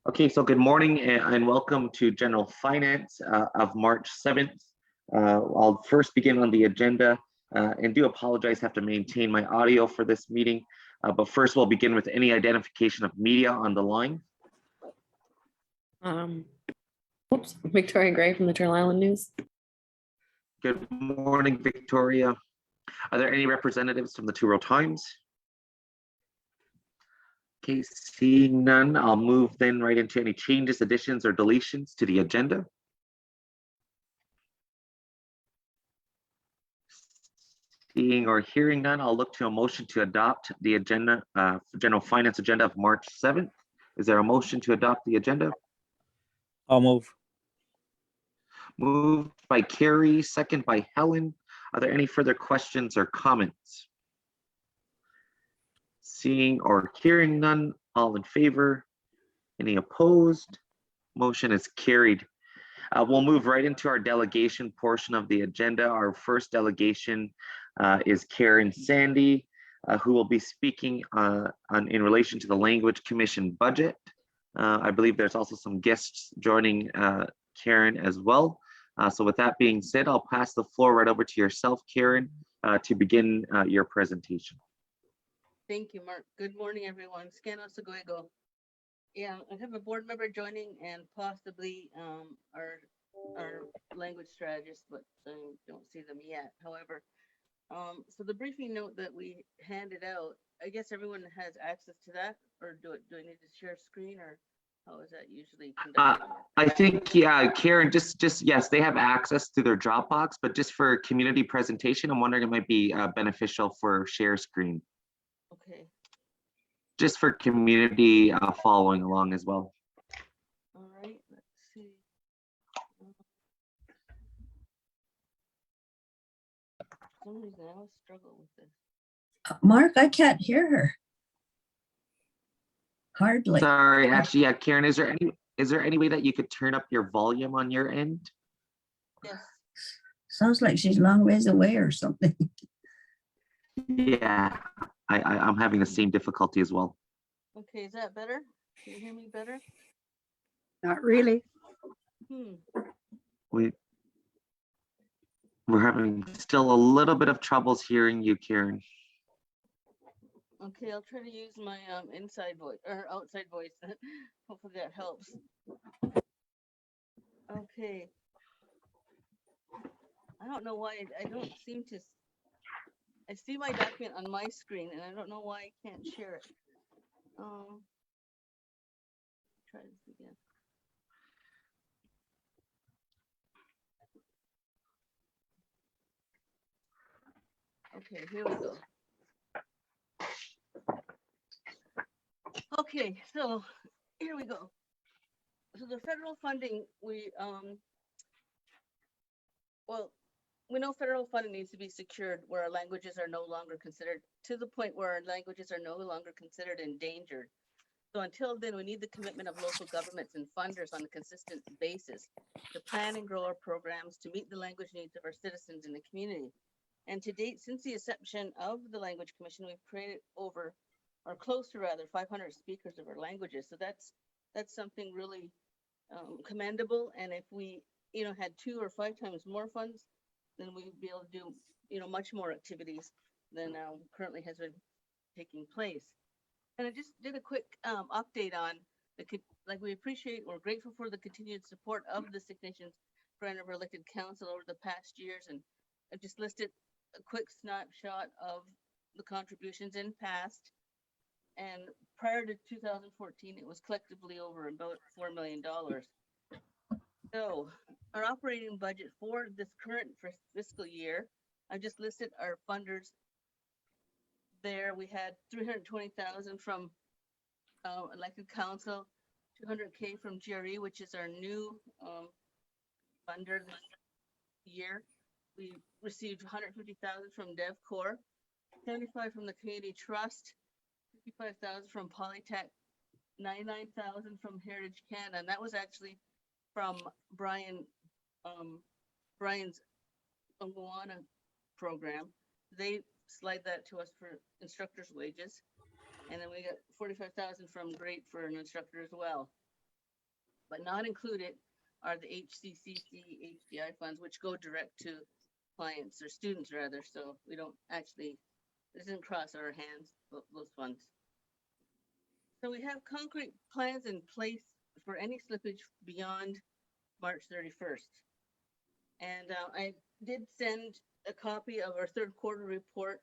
Okay, so good morning and welcome to General Finance of March 7th. I'll first begin on the agenda and do apologize, have to maintain my audio for this meeting. But first we'll begin with any identification of media on the line. Victoria Gray from the Turtle Island News. Good morning, Victoria. Are there any representatives from the Two Row Times? Okay, seeing none, I'll move then right into any changes, additions, or deletions to the agenda. Seeing or hearing none, I'll look to a motion to adopt the agenda, General Finance agenda of March 7th. Is there a motion to adopt the agenda? I'll move. Moved by Carrie, second by Helen. Are there any further questions or comments? Seeing or hearing none, all in favor? Any opposed? Motion is carried. We'll move right into our delegation portion of the agenda. Our first delegation is Karen Sandy, who will be speaking in relation to the Language Commission budget. I believe there's also some guests joining Karen as well. So with that being said, I'll pass the floor right over to yourself, Karen, to begin your presentation. Thank you, Mark. Good morning, everyone. Scanos Aguego. Yeah, I have a board member joining and possibly our language strategist, but I don't see them yet. However, so the briefing note that we handed out, I guess everyone has access to that, or do I need to share screen, or how is that usually conducted? I think, yeah, Karen, just yes, they have access to their Dropbox, but just for community presentation, I'm wondering it might be beneficial for share screen. Okay. Just for community following along as well. All right, let's see. For some reason I always struggle with this. Mark, I can't hear her. Hardly. Sorry, actually, yeah, Karen, is there any way that you could turn up your volume on your end? Yes. Sounds like she's a long ways away or something. Yeah, I'm having the same difficulty as well. Okay, is that better? Can you hear me better? Not really. We're having still a little bit of troubles hearing you, Karen. Okay, I'll try to use my inside voice or outside voice. Hopefully that helps. Okay. I don't know why I don't seem to. I see my document on my screen and I don't know why I can't share it. Try this again. Okay, here we go. Okay, so here we go. So the federal funding, we know federal funding needs to be secured where our languages are no longer considered, to the point where our languages are no longer considered endangered. So until then, we need the commitment of local governments and funders on a consistent basis to plan and grow our programs to meet the language needs of our citizens in the community. And to date, since the inception of the Language Commission, we've created over, or close to rather, 500 speakers of our languages. So that's something really commendable. And if we, had 2 or 5 times more funds, then we'd be able to do, much more activities than currently has been taking place. And I just did a quick update on we appreciate, we're grateful for the continued support of the Six Nations grant of our elected council over the past years. And I've just listed a quick snapshot of the contributions in past. And prior to 2014, it was collectively over about $4 million. So our operating budget for this current fiscal year, I just listed our funders there. We had 320,000 from elected council, 200K from GRE, which is our new funder this year. We received 150,000 from DevCorps, 75 from the Canadian Trust, 55,000 from Polytech, 99,000 from Heritage Canada, and that was actually from Brian's Unguana program. They slide that to us for instructors' wages, and then we got 45,000 from Great for an instructor as well. but not included are the HCCC, HDI funds, which go direct to clients or students rather, so we don't actually, it doesn't cross our hands, those funds. So we have concrete plans in place for any slippage beyond March 31st. And I did send a copy of our third quarter report.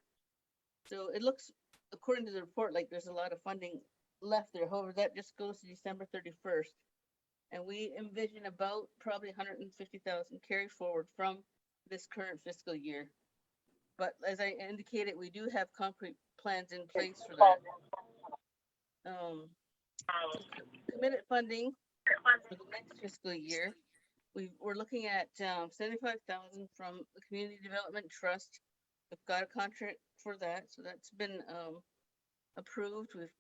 So it looks, according to the report, like there's a lot of funding left there. However, that just goes to December 31st. And we envision about probably 150,000 carry forward from this current fiscal year. But as I indicated, we do have concrete plans in place for that. Committed funding for the next fiscal year, we're looking at 75,000 from the Community Development Trust. We've got a contract for that, so that's been approved. We've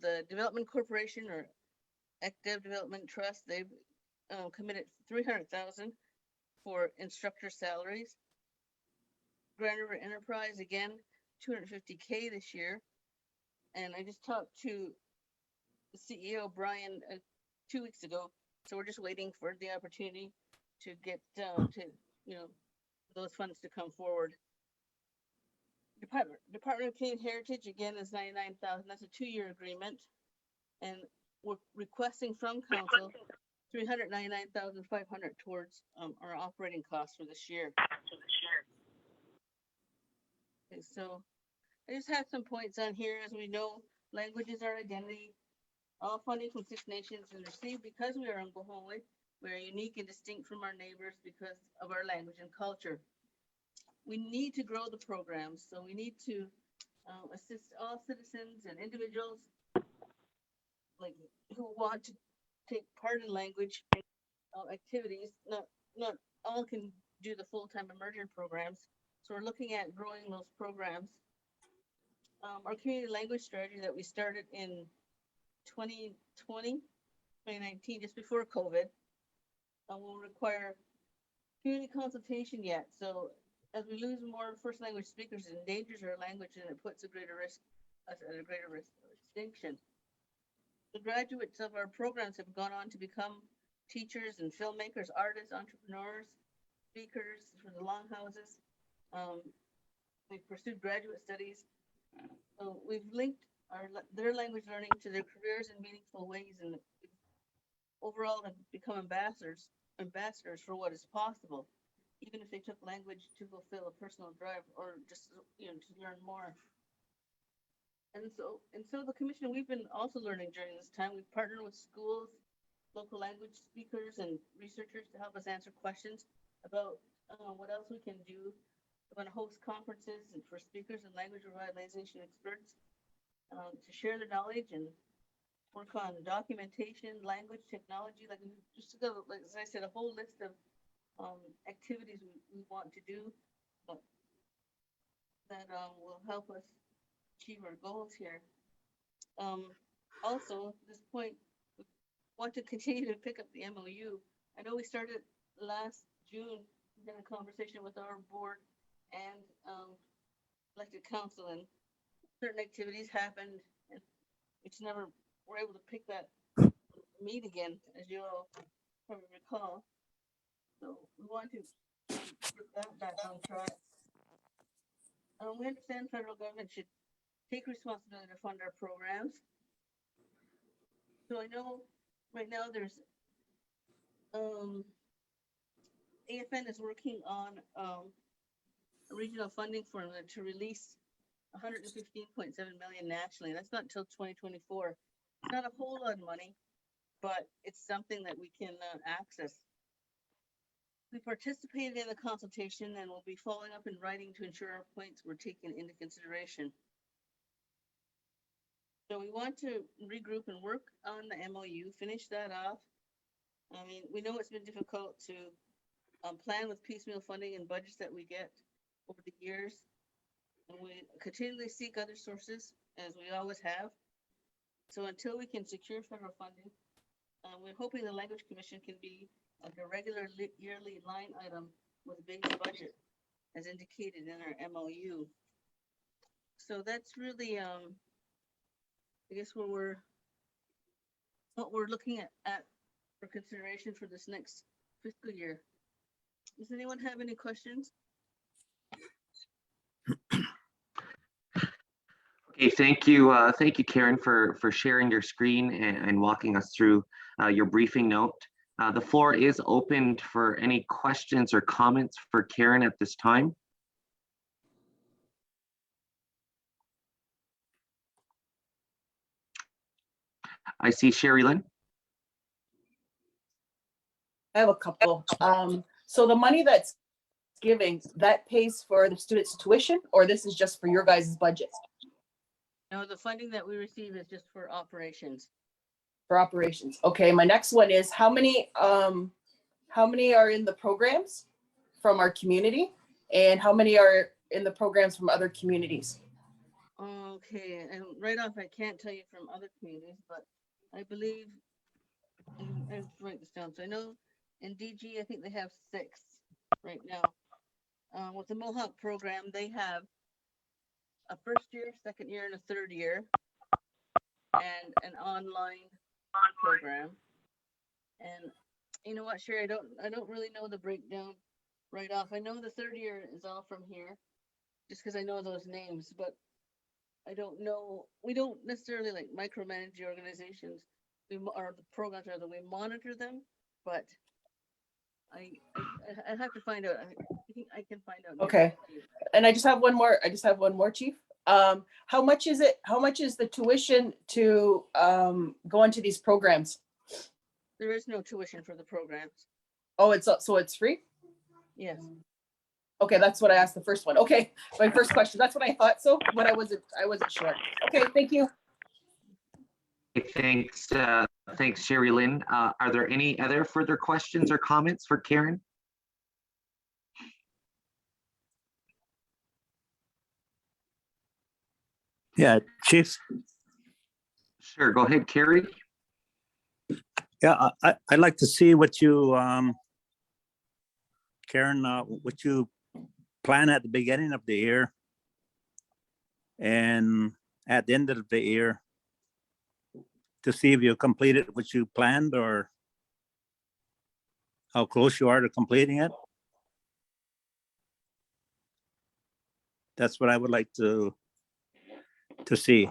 the Development Corporation or Active Development Trust, they've committed 300,000 for instructor salaries. Grand River Enterprise, again, 250K this year. And I just talked to the CEO, Brian, 2 weeks ago. So we're just waiting for the opportunity to get those funds to come forward. Department of Canadian Heritage, again, is 99,000. That's a 2-year agreement. And we're requesting from council 399,500 towards our operating costs for this year. Okay, so I just have some points on here. As we know, language is our identity. All funding from Six Nations is received because we are Ngahowit. We are unique and distinct from our neighbors because of our language and culture. We need to grow the programs, so we need to assist all citizens and individuals like who want to take part in language activities. Not all can do the full-time immersion programs, so we're looking at growing those programs. Our community language strategy that we started in 2019, just before COVID, will require community consultation yet. So as we lose more first language speakers, it endangers our language and it puts us at a greater risk of extinction. The graduates of our programs have gone on to become teachers and filmmakers, artists, entrepreneurs, speakers for the longhouses. They've pursued graduate studies. So we've linked their language learning to their careers in meaningful ways, and overall have become ambassadors for what is possible, even if they took language to fulfill a personal drive or just to learn more. And so the commission, we've been also learning during this time. We've partnered with schools, local language speakers, and researchers to help us answer questions about what else we can do. We're going to host conferences and for speakers and language revitalization experts to share their knowledge and work on documentation, language, technology. Like just to go, like as I said, a whole list of activities we want to do that will help us achieve our goals here. Also, at this point, we want to continue to pick up the MOU. I know we started last June in a conversation with our board and elected council, and certain activities happened, and we just never were able to pick that meet again, as you all probably recall. So we want to get that back on track. We understand federal government should take responsibility to fund our programs. So I know right now there's AFN is working on a regional funding formula to release 115.7 million nationally. That's not until 2024. It's not a whole lot of money, but it's something that we can access. We participated in the consultation and will be following up in writing to ensure our points were taken into consideration. So we want to regroup and work on the MOU, finish that off. I mean, we know it's been difficult to plan with piecemeal funding and budgets that we get over the years. And we continually seek other sources, as we always have. So until we can secure federal funding, we're hoping the Language Commission can be like a regular yearly line item with a base budget, as indicated in our MOU. So that's really, I guess where we're what we're looking at for consideration for this next fiscal year. Does anyone have any questions? Okay, thank you, Karen, for sharing your screen and walking us through your briefing note. The floor is opened for any questions or comments for Karen at this time. I see Sherry Lynn. I have a couple. So the money that's giving, that pays for the students' tuition, or this is just for your guys' budget No, the funding that we receive is just for operations. for operations? Okay, my next one is how many are in the programs from our community, and how many are in the programs from other communities? Okay, and right off, I can't tell you from other communities, but I believe, I have to write this down, so I know in DG, I think they have 6 right now. With the Mohawk program, they have a first year, second year, and a third year, and an online program. And you know what, Sherry, I don't really know the breakdown right off. I know the third year is all from here, just because I know those names, but I don't know, we don't necessarily like micromanage the organizations. Or the programs, rather, we monitor them, but I have to find out. I think I can find out. Okay. And I just have one more, Chief. How much is it? How much is the tuition to go into these programs? There is no tuition for the programs. Oh, so it's free? Yes. Okay, that's what I asked the first one. Okay, my first question. That's what I thought. So, but I wasn't sure. Okay, thank you. Thanks, Sherry Lynn. Are there any other further questions or comments for Karen? Yeah, Chief. Sure, go ahead, Carrie. Yeah, I'd like to see what you, Karen, what you plan at the beginning of the year and at the end of the year to see if you completed what you planned or how close you are to completing it. That's what I would like to see.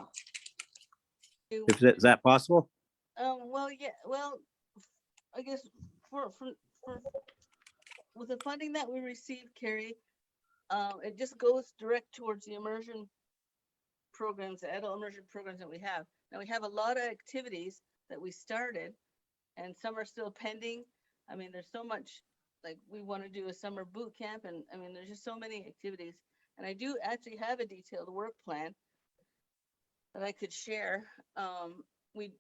Is that possible? Well, yeah, well, I guess for with the funding that we received, Carrie, it just goes direct towards the immersion programs, the adult immersion programs that we have. Now we have a lot of activities that we started and some are still pending. I mean, there's so much, like we want to do a summer boot camp, and I mean, there's just so many activities. And I do actually have a detailed work plan that I could share. We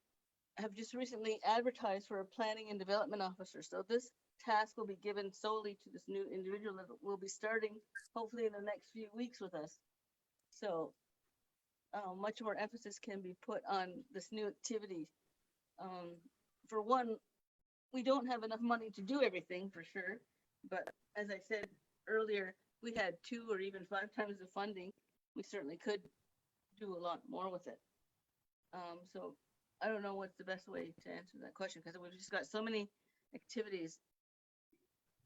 have just recently advertised for a planning and development officer. So this task will be given solely to this new individual that will be starting hopefully in the next few weeks with us. So much more emphasis can be put on this new activity. For one, we don't have enough money to do everything for sure, but as I said earlier, we had 2 or even 5 times the funding. We certainly could do a lot more with it. So I don't know what's the best way to answer that question, because we've just got so many activities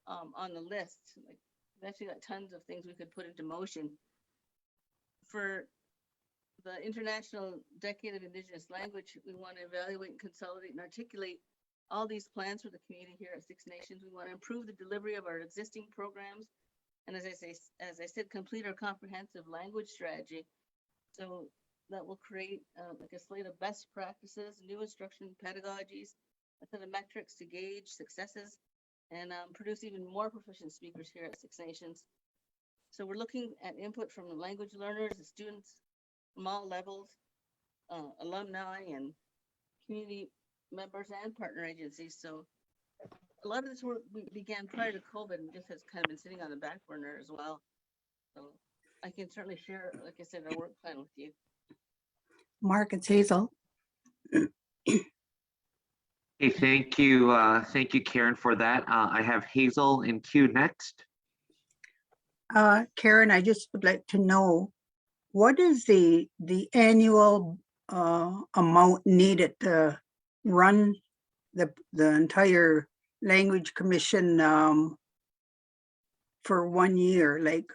on the list. Like, we've actually got tons of things we could put into motion. For the International Decade of Indigenous Language, we want to evaluate and consolidate and articulate all these plans for the community here at Six Nations. We want to improve the delivery of our existing programs, and as I said, complete our comprehensive language strategy. So that will create like a slate of best practices, new instruction pedagogies, a set of metrics to gauge successes, and produce even more proficient speakers here at Six Nations. So we're looking at input from the language learners, the students from all levels, alumni and community members and partner agencies. So a lot of this work we began prior to COVID and just has kind of been sitting on the back burner as well. So I can certainly share, like I said, our work plan with you. Mark, it's Hazel. Okay, thank you, Karen, for that. I have Hazel in queue next. Karen, I just would like to know, what is the annual amount needed to run the entire language commission for 1 year? Like,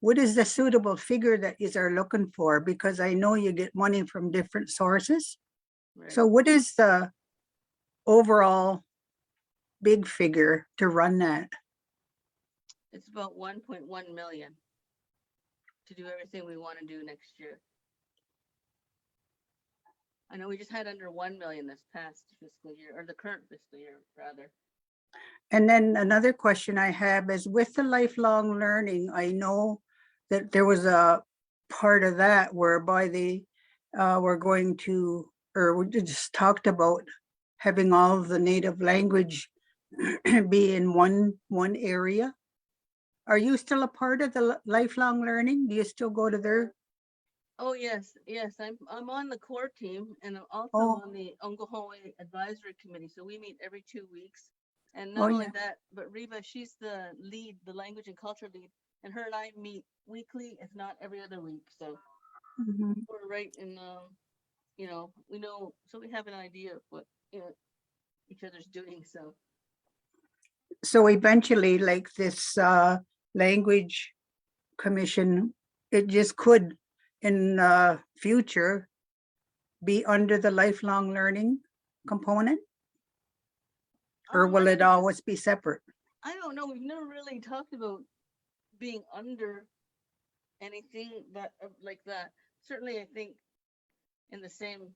what is the suitable figure that you are looking for? Because I know you get money from different sources. Right. So what is the overall big figure to run that? It's about 1.1 million to do everything we want to do next year. I know we just had under 1 million this past fiscal year, or the current fiscal year, rather. And then another question I have is with the lifelong learning, I know that there was a part of that whereby they were going to, or we just talked about having all of the native language be in one area. Are you still a part of the lifelong learning? Do you still go to their? Oh, yes, yes, I'm on the core team, and I'm also Oh. on the Ongohoe Advisory Committee, so we meet every 2 weeks. And Oh, not only yeah. that, but Reva, she's the lead, the language and culture lead, and her and I meet weekly, if not every other week, so Mhm. we're right in, you know, we know, so we have an idea of what, you know, each other's doing, so. So eventually, like this language commission, it just could in future be under the lifelong learning component? Or will it always be separate? I don't know, we've never really talked about being under anything that, like that. Certainly, I think in the same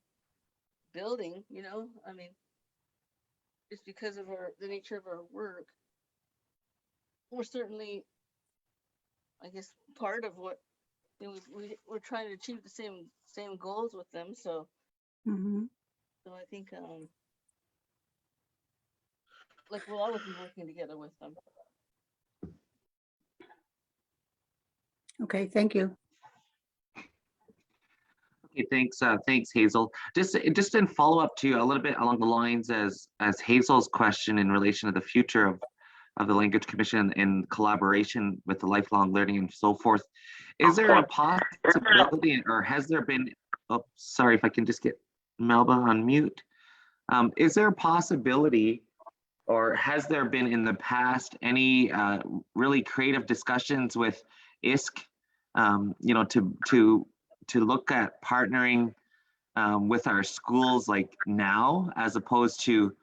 building, you know, I mean, just because of the nature of our work, we're certainly, I guess, part of what, you know, we're trying to achieve the same goals with them, so Mhm. I think like we'll always be working together with them. Okay, thank you. Okay, thanks Hazel. Just in follow up to a little bit along the lines as Hazel's question in relation to the future of the Language Commission in collaboration with the lifelong learning and so forth. Is there a possibility, or has there been, oh, sorry if I can just get Melba on mute. Is there a possibility, or has there been in the past any really creative discussions with ISC, you know, to look at partnering with our schools like now, as opposed to,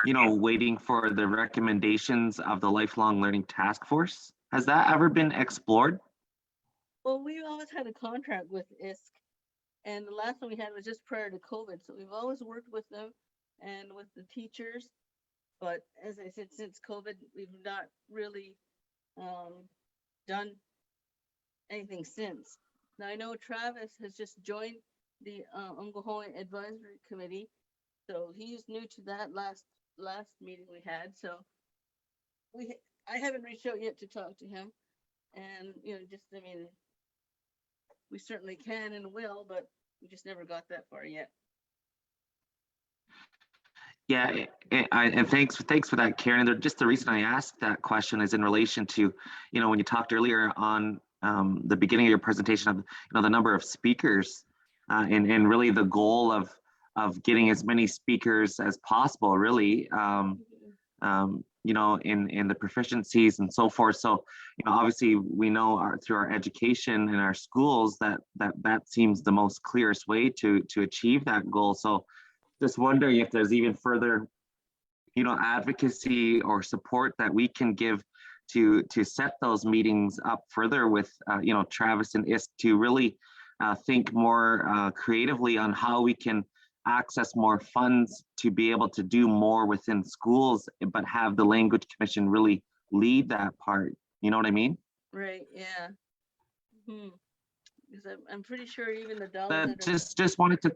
you know, waiting for the recommendations of the Lifelong Learning Task Force? Has that ever been explored? Well, we always had a contract with ISC, and the last one we had was just prior to COVID, so we've always worked with them and with the teachers. But as I said, since COVID, we've not really done anything since. Now, I know Travis has just joined the Ongohoe Advisory Committee, so he's new to that last meeting we had. So I haven't reached out yet to talk to him, and you know, just I mean, we certainly can and will, but we just never got that far yet. Yeah, and thanks for that, Karen. And just the reason I asked that question is in relation to, you know, when you talked earlier on the beginning of your presentation of, you know, the number of speakers and really the goal of getting as many speakers as possible, really, you know, in the proficiencies and so forth. So, you know, obviously we know through our education in our schools that seems the most clearest way to achieve that goal. So just wondering if there's even further, you know, advocacy or support that we can give to set those meetings up further with, you know, Travis and ISC to really think more creatively on how we can access more funds to be able to do more within schools, but have the Language Commission really lead that part. You know what I mean? Right. Yeah. Because I'm pretty sure even the dollars. But just wanted to.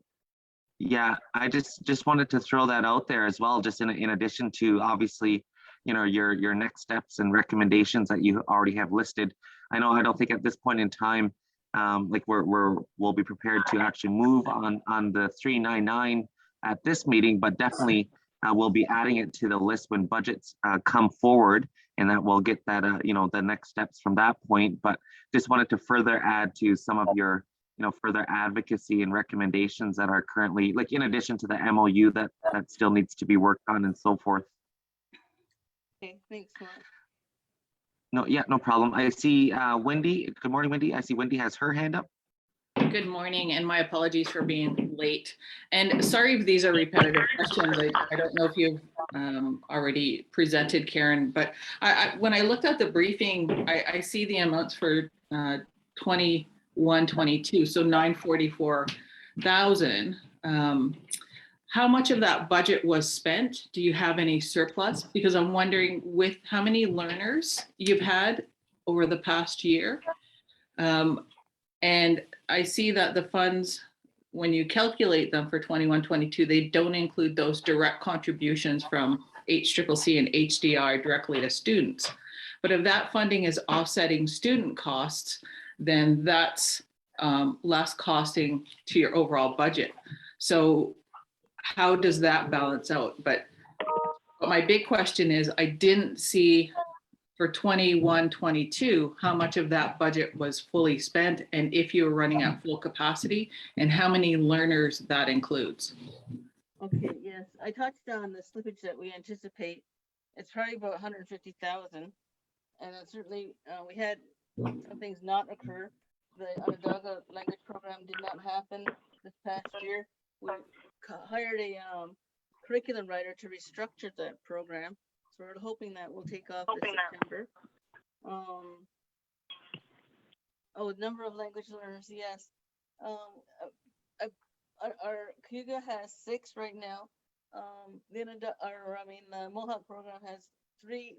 Yeah, I just wanted to throw that out there as well, just in addition to obviously, you know, your next steps and recommendations that you already have listed. I don't think at this point in time, like we'll be prepared to actually move on the 399 at this meeting, but definitely we'll be adding it to the list when budgets come forward, and that we'll get that you know, the next steps from that point. But just wanted to further add to some of your further advocacy and recommendations that are currently, like, in addition to the MOU that still needs to be worked on and so forth. Okay, thanks, Mark. No, yeah, no problem. I see Wendy. Good morning, Wendy. I see Wendy has her hand up. Good morning, and my apologies for being late. And sorry if these are repetitive questions. I don't know if you've already presented, Karen, but when I looked at the briefing, I see the amounts for 21-22, so 944,000. How much of that budget was spent? Do you have any surplus? Because I'm wondering, with how many learners you've had over the past year. And I see that the funds, when you calculate them for 21-22, they don't include those direct contributions from HCCC and HDI directly to students. But if that funding is offsetting student costs, then that's less costing to your overall budget. So how does that balance out? But my big question is, I didn't see for 21-22, how much of that budget was fully spent, and if you were running at full capacity, and how many learners that includes. Okay, yes, I touched on the slippage that we anticipate. It's probably about 150,000. And then certainly we had some things not occur. The Onondaga language program did not happen this past year. We hired a curriculum writer to restructure that program. So we're hoping that will take off this September. Oh, number of language learners, yes. Our Cayuga has 6 right now. The Mohawk program has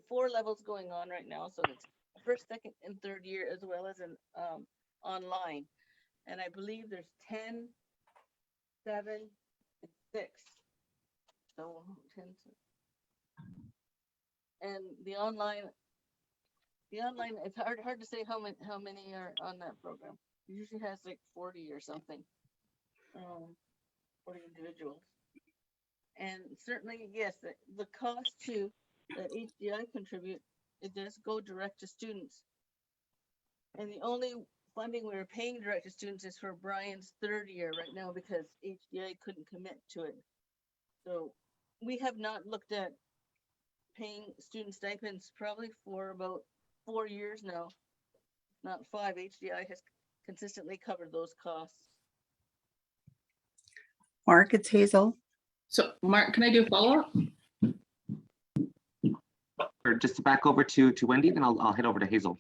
4 levels going on right now. So it's first, second, and third year, as well as an online. And I believe there's 10, 7, and 6. So 10. And the online, it's hard to say how many are on that program. It usually has like 40 or something, 40 individuals. And certainly, yes, the cost to that HDI contribute, it does go direct to students. And the only funding we're paying direct to students is for Brian's 3rd year right now, because HDI couldn't commit to it. So we have not looked at paying student stipends probably for about 4 years now, not 5. HDI has consistently covered those costs. Mark, it's Hazel. So Mark, can I do a follow-up? Or just to back over to Wendy, then I'll head over to Hazel.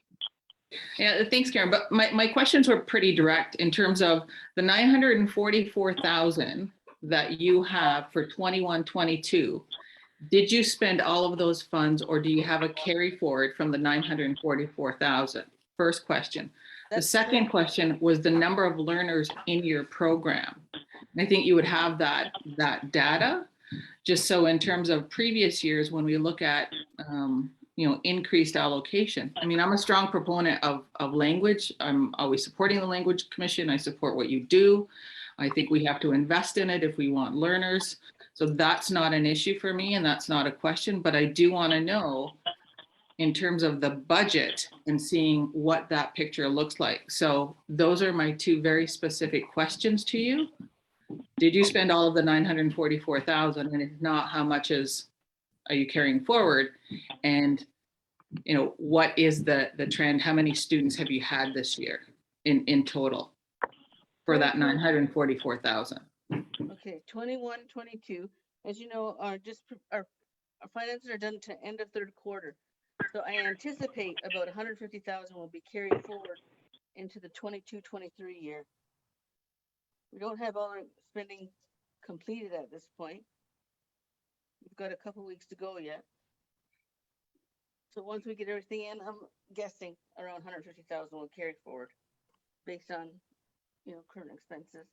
Yeah, thanks, Karen. But my questions were pretty direct in terms of the 944,000 that you have for 21-22. Did you spend all of those funds, or do you have a carry forward from the 944,000? First question. The second question was the number of learners in your program. And I think you would have that data, just so in terms of previous years, when we look at increased allocation. I mean, I'm a strong proponent of language. I'm always supporting the Language Commission. I support what you do. I think we have to invest in it if we want learners. So that's not an issue for me, and that's not a question, but I do want to know in terms of the budget and seeing what that picture looks like. So those are my 2 very specific questions to you. Did you spend all of the 944,000? And if not, how much are you carrying forward? And what is the trend? How many students have you had this year in total for that 944,000? Okay, 21-22, as you know, our finances are done to end of 3rd quarter. So I anticipate about 150,000 will be carried forward into the 22-23 year. We don't have all our spending completed at this point. We've got a couple weeks to go yet. So once we get everything in, I'm guessing around 150,000 will carry forward based on, current expenses.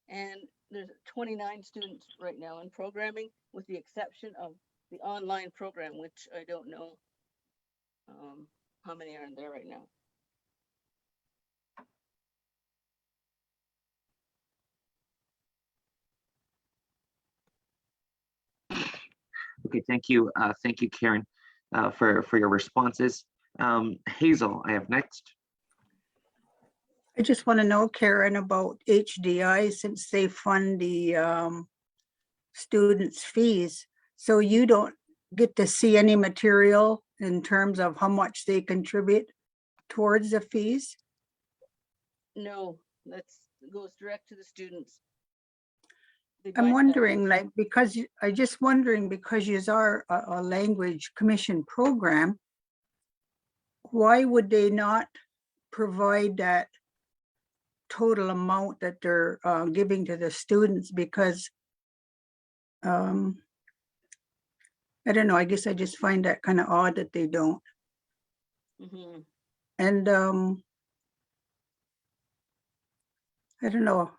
And there's 29 students right now in programming, with the exception of the online program, which I don't know how many are in there right now. Okay, thank you, Karen, for your responses. Hazel, I have next. I just want to know, Karen, about HDI since they fund the students' fees. So you don't get to see any material in terms of how much they contribute towards the fees? No, goes direct to the students. They I'm buy wondering, samples. like, because I just wondering, because you are a language commission program, why would they not provide that total amount that they're giving to the students? Because I don't know, I guess I just find that kind of odd that they don't. Mhm. And I don't know.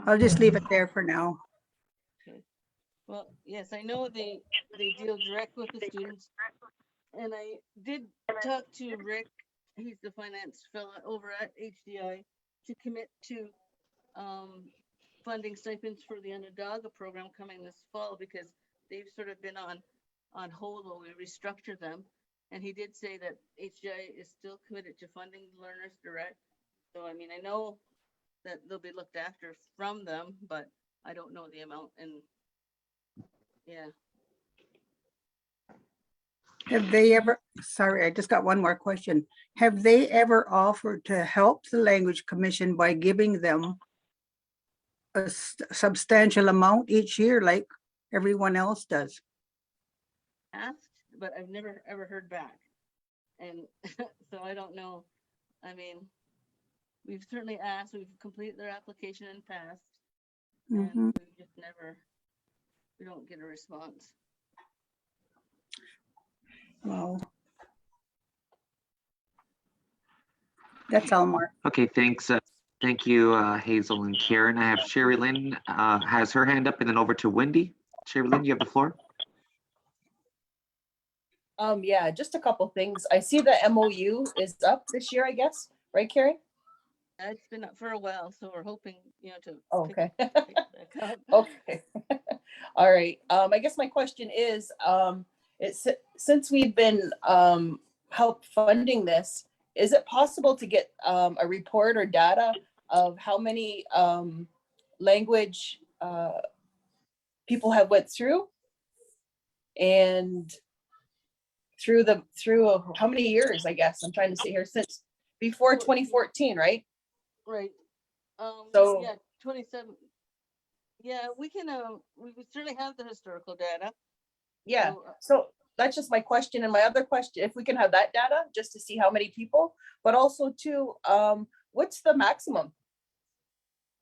I'll just leave it there for now. Well, yes, I know they deal direct with the students. And I did talk to Rick, he's the finance fella over at HDI, to commit to funding stipends for the Onondaga program coming this fall, because they've sort of been on hold while we restructure them. And he did say that HDI is still committed to funding learners direct. So, I mean, I know that they'll be looked after from them, but I don't know the amount. And yeah. Have they ever, sorry, I just got one more question. Have they ever offered to help the Language Commission by giving them a substantial amount each year like everyone else does? Asked, but I've never ever heard back. And so I don't know. I mean, we've certainly asked, we've completed their application and passed, and Mhm. we've just never, we don't get a response. Well, that's all, Mark. Okay, thanks. Thank you, Hazel and Karen. I have Sherry Lynn has her hand up, and then over to Wendy. Sherry Lynn, you have the floor. Yeah, just a couple things. I see the MOU is up this year, I guess, right, Carrie? It's been up for a while, so we're hoping, to. Oh, pick okay. it back up. Okay. All right. I guess my question is, since we've been help funding this, is it possible to get a report or data of how many language people have went through? And through how many years, I guess I'm trying to see here, since before 2014, right? Right. So- Yeah, 27. Yeah, we can, we would certainly have the historical data. Yeah, So, so that's just my question. And my other question, if we can have that data, just to see how many people, but also too, what's the maximum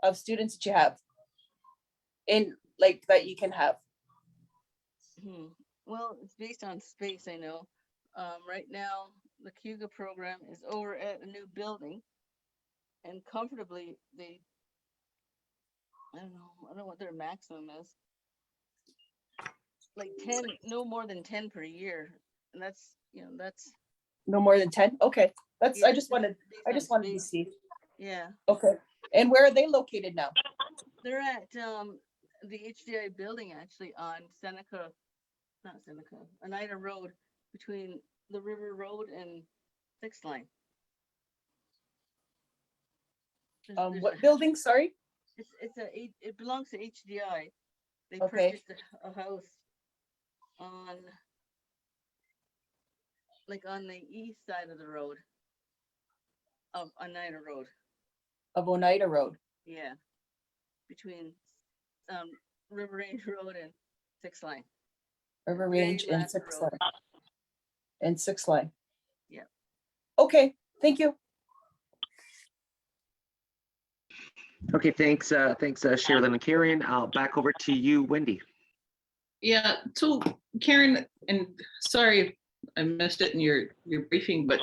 of students that you have in, like, that you can have? Well, it's based on space, I know. Right now, the QGA program is over at a new building, and comfortably, I don't know what their maximum is. Like 10, no more than 10 per year. And that's, that's. No more than 10? Okay, that's, yeah, I just based on wanted to space. see. Yeah, Okay, and where are they located now? they're at the HDI building actually on Oneida Road, between the River Road and 6th Line. There's What building, sorry? it belongs to HDI. They Okay. purchased a house on the east side of the road of Oneida Road. Of Oneida Road. Yeah, between River Range Road and 6th Line. River Very Range and last 6th road. Line. And 6th Line. Yeah. Okay, thank you. Okay, thanks, Sherry Lynn and Karen. Back over to you, Wendy. Yeah, so Karen, and sorry, I missed it in your briefing, but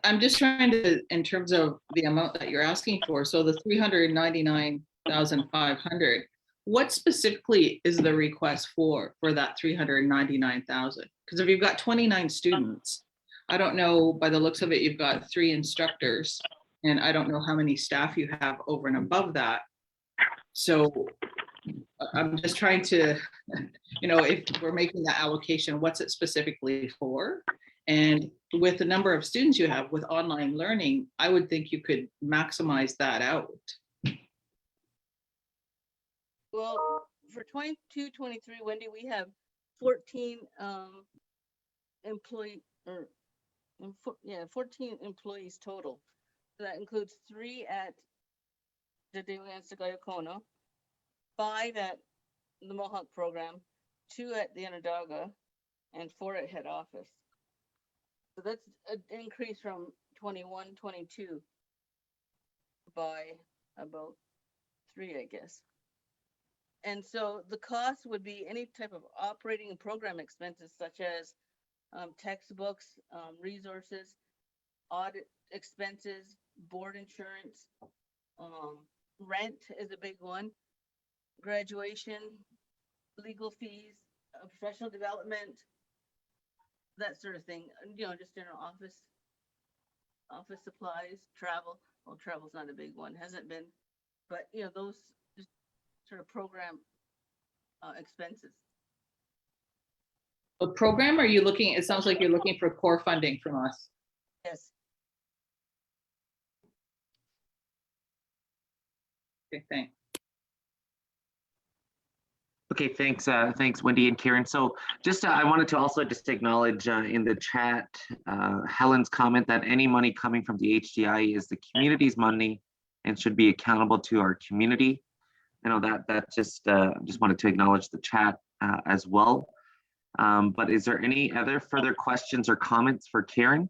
I'm just trying to, in terms of the amount that you're asking for, so the 399,500, what specifically is the request for that 399,000? Because if you've got 29 students, I don't know, by the looks of it, you've got 3 instructors, and I don't know how many staff you have over and above that. So I'm just trying to, if we're making that allocation, what's it specifically for? And with the number of students you have with online learning, I would think you could maximize that out. Well, for 22-23, Wendy, we have 14 employee or 14 employees total. So that includes 3 at the Sagayakona, 5 at the Mohawk program, 2 at the Onondaga, and 4 at head office. So that's an increase from 21-22 by about 3, I guess. And so the cost would be any type of operating and program expenses such as textbooks, resources, audit expenses, board insurance, rent is a big one, graduation, legal fees, professional development, that sort of thing. You know, just general office supplies, travel. Well, travel's not a big one, hasn't been, but you know, those just sort of program expenses. A program, are you looking, it sounds like you're looking for core funding from us. Yes. Okay, thanks. Okay, thanks, thanks, Wendy and Karen. So just, I wanted to also just acknowledge in the chat, Helen's comment that any money coming from the HDI is the community's money and should be accountable to our community. I know that just wanted to acknowledge the chat as well. But is there any other further questions or comments for Karen?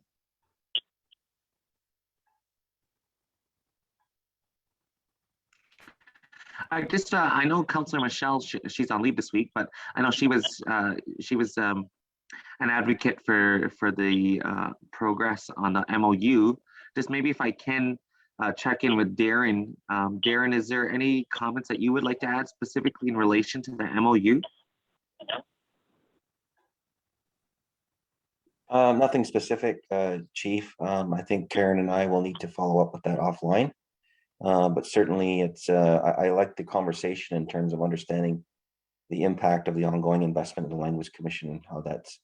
I know Councillor Michelle, she's on leave this week, but I know she was an advocate for the progress on the MOU. Just maybe if I can check in with Darren. Darren, is there any comments that you would like to add specifically in relation to the MOU? Nothing specific, Chief. I think Karen and I will need to follow up with that offline. But certainly it's, I like the conversation in terms of understanding the impact of the ongoing investment in the Language Commission and how that's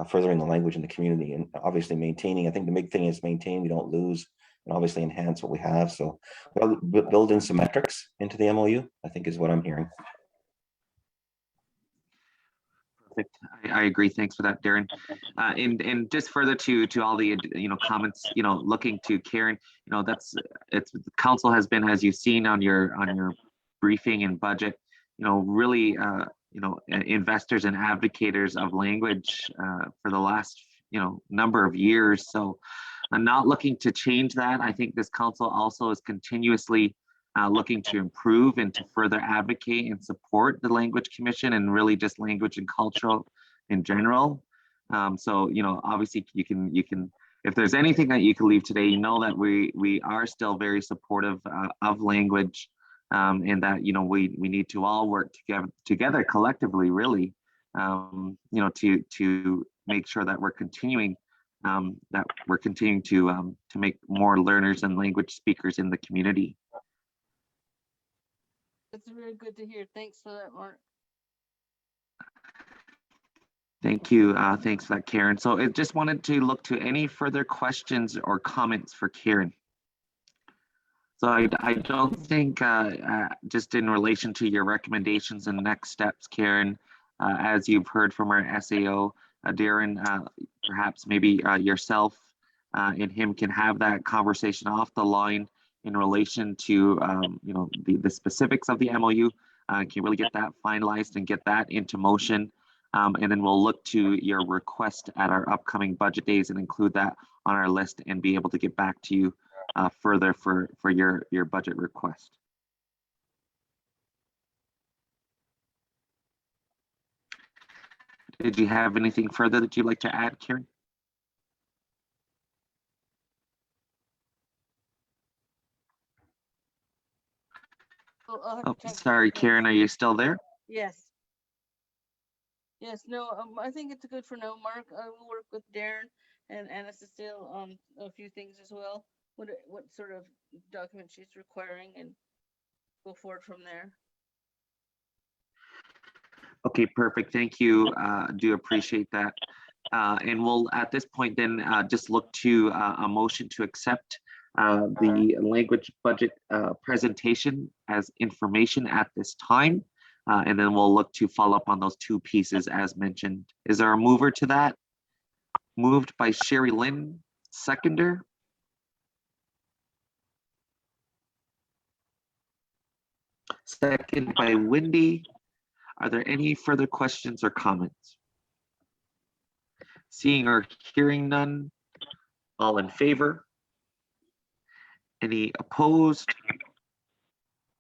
furthering the language in the community, and obviously maintaining. I think the big thing is maintain, we don't lose, and obviously enhance what we have. So build in some metrics into the MOU, I think is what I'm hearing. Perfect. I agree. Thanks for that, Darren. And just further to all the comments, looking to Karen, it's the council has been, as you've seen on your briefing and budget, really investors and advocators of language for the last number of years. So I'm not looking to change that. I think this council also is continuously looking to improve and to further advocate and support the Language Commission and really just language and cultural in general. So, obviously you can, if there's anything that you can leave today, that we are still very supportive of language, and that, we need to all work together collectively, really, to make sure that we're continuing to make more learners and language speakers in the community. It's really good to hear. Thanks for that, Mark. Thank you. Thanks for that, Karen. So I just wanted to look to any further questions or comments for Karen. So I don't think, just in relation to your recommendations and next steps, Karen, as you've heard from our SAO, Darren, perhaps maybe yourself and him can have that conversation off the line in relation to the specifics of the MOU, can really get that finalized and get that into motion. And then we'll look to your request at our upcoming budget days and include that on our list and be able to get back to you further for your budget request. Did you have anything further that you'd like to add, Karen? Oh, sorry, Karen, are you still there? Yes. Yes, no, I think it's good for now, Mark. I will work with Darren and Anna Cecile on a few things as well. What sort of document she's requiring, and go forward from there. Okay, perfect. Thank you. Do appreciate that, And we'll, at this point, then just look to a motion to accept the language budget presentation as information at this time. And then we'll look to follow up on those two pieces as mentioned. Is there a mover to that? Moved by Sherry Lynn, seconder. Second by Wendy. Are there any further questions or comments? Seeing or hearing none, all in favor? Any opposed?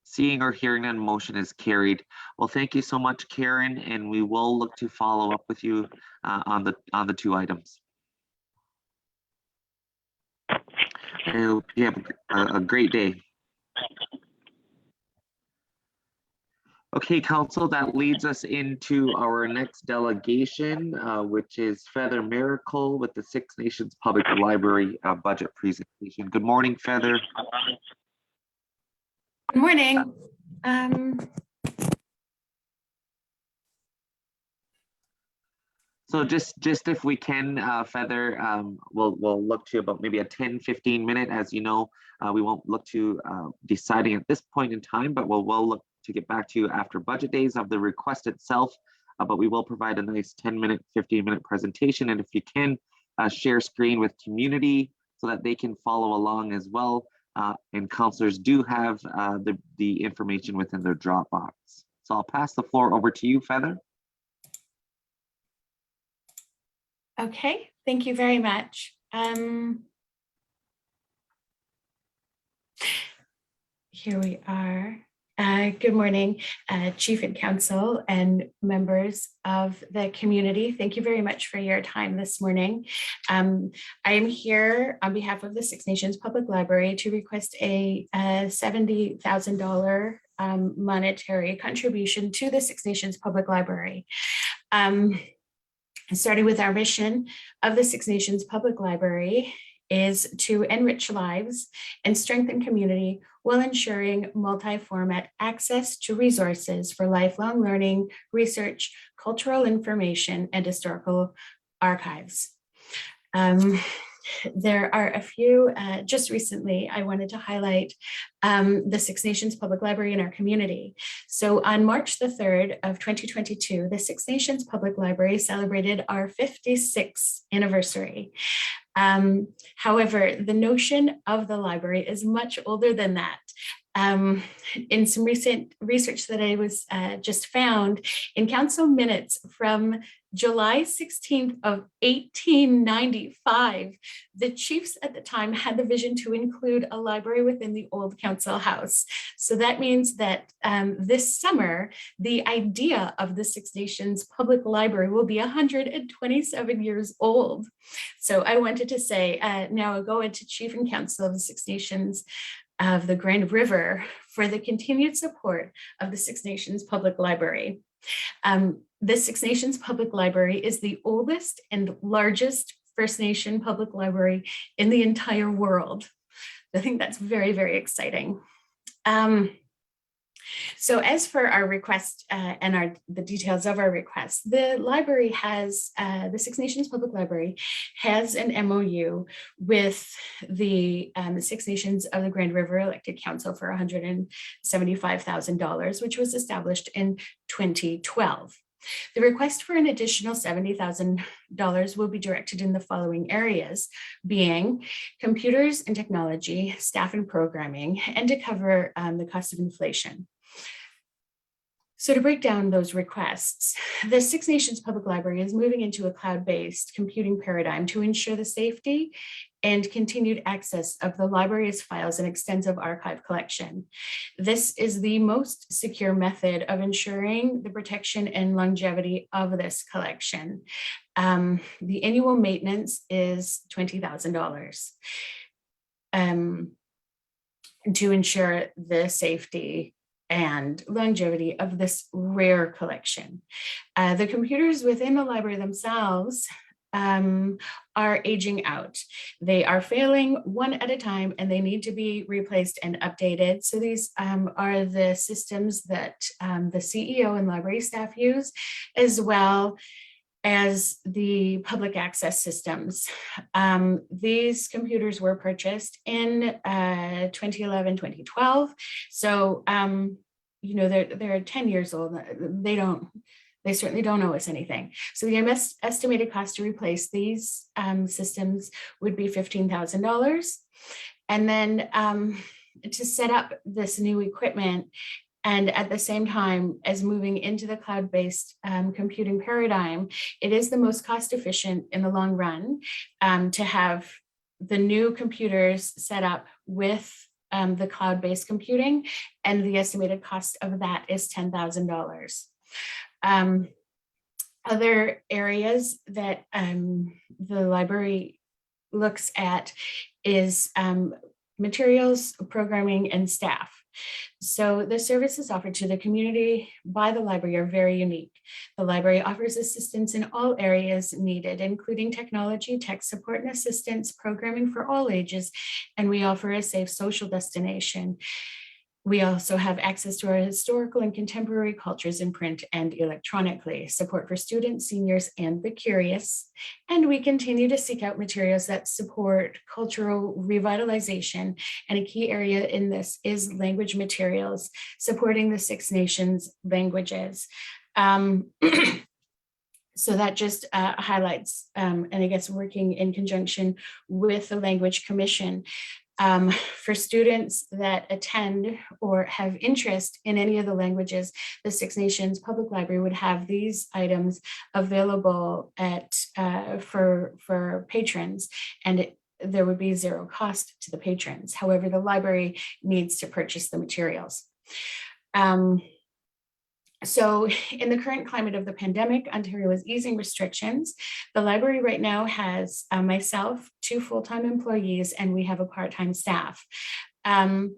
Seeing or hearing none, motion is carried. Well, thank you so much, Karen, and we will look to follow up with you on the two items. I hope you have a great day. Okay, Council, that leads us into our next delegation, which is Feather Miracle with the Six Nations Public Library budget presentation. Good morning, Feather. Good morning. So just if we can, Feather, we'll look to about maybe a 10-15 minute. As you know, we won't look to deciding at this point in time, but we'll look to get back to you after budget days of the request itself. But we will provide a nice 10-minute, 15-minute presentation. And if you can, share screen with community so that they can follow along as well. And councilors do have the information within their Dropbox. So I'll pass the floor over to you, Feather. Okay, thank you very much. Here we are. Good morning, Chief and Council and members of the community. Thank you very much for your time this morning. I am here on behalf of the Six Nations Public Library to request a $70,000 monetary contribution to the Six Nations Public Library. Starting with our mission of the Six Nations Public Library is to enrich lives and strengthen community while ensuring multi-format access to resources for lifelong learning, research, cultural information, and historical archives. There are a few, just recently, I wanted to highlight the Six Nations Public Library in our community. So on March the 3rd of 2022, the Six Nations Public Library celebrated our 56th anniversary. However, the notion of the library is much older than that. In some recent research that I was just found in council minutes from July 16th of 1895, the chiefs at the time had the vision to include a library within the old council house. So that means that this summer, the idea of the Six Nations Public Library will be 127 years old. So I wanted to say, now I'll go into Chief and Council of the Six Nations of the Grand River for the continued support of the Six Nations Public Library. The Six Nations Public Library is the oldest and largest First Nation public library in the entire world. I think that's very, very exciting. So as for our request and the details of our request, the library has, the Six Nations Public Library has an MOU with the Six Nations of the Grand River Elected Council for $175,000, which was established in 2012. The request for an additional $70,000 will be directed in the following areas, being computers and technology, staff and programming, and to cover the cost of inflation. So to break down those requests, the Six Nations Public Library is moving into a cloud-based computing paradigm to ensure the safety and continued access of the library's files and extensive archive collection. This is the most secure method of ensuring the protection and longevity of this collection. The annual maintenance is $20,000 to ensure the safety and longevity of this rare collection. The computers within the library themselves are aging out. They are failing one at a time and they need to be replaced and updated. So these are the systems that the CEO and library staff use, as well as the public access systems. These computers were purchased in 2011, 2012. So, you know, they're 10 years old. They certainly don't owe us anything. So the estimated cost to replace these systems would be $15,000. And then to set up this new equipment, and at the same time as moving into the cloud-based computing paradigm, it is the most cost efficient in the long run to have the new computers set up with the cloud-based computing, and the estimated cost of that is $10,000. Other areas that the library looks at is materials, programming, and staff. So the services offered to the community by the library are very unique. The library offers assistance in all areas needed, including technology, tech support and assistance, programming for all ages, and we offer a safe social destination. We also have access to our historical and contemporary cultures in print and electronically, support for students, seniors, and the curious. And we continue to seek out materials that support cultural revitalization. And a key area in this is language materials, supporting the Six Nations languages. So that just highlights, and I guess working in conjunction with the Language Commission, for students that attend or have interest in any of the languages, the Six Nations Public Library would have these items available at for patrons, and there would be zero cost to the patrons. However, the library needs to purchase the materials. So in the current climate of the pandemic, Ontario is easing restrictions. The library right now has myself, 2 full-time employees, and we have a part-time staff. In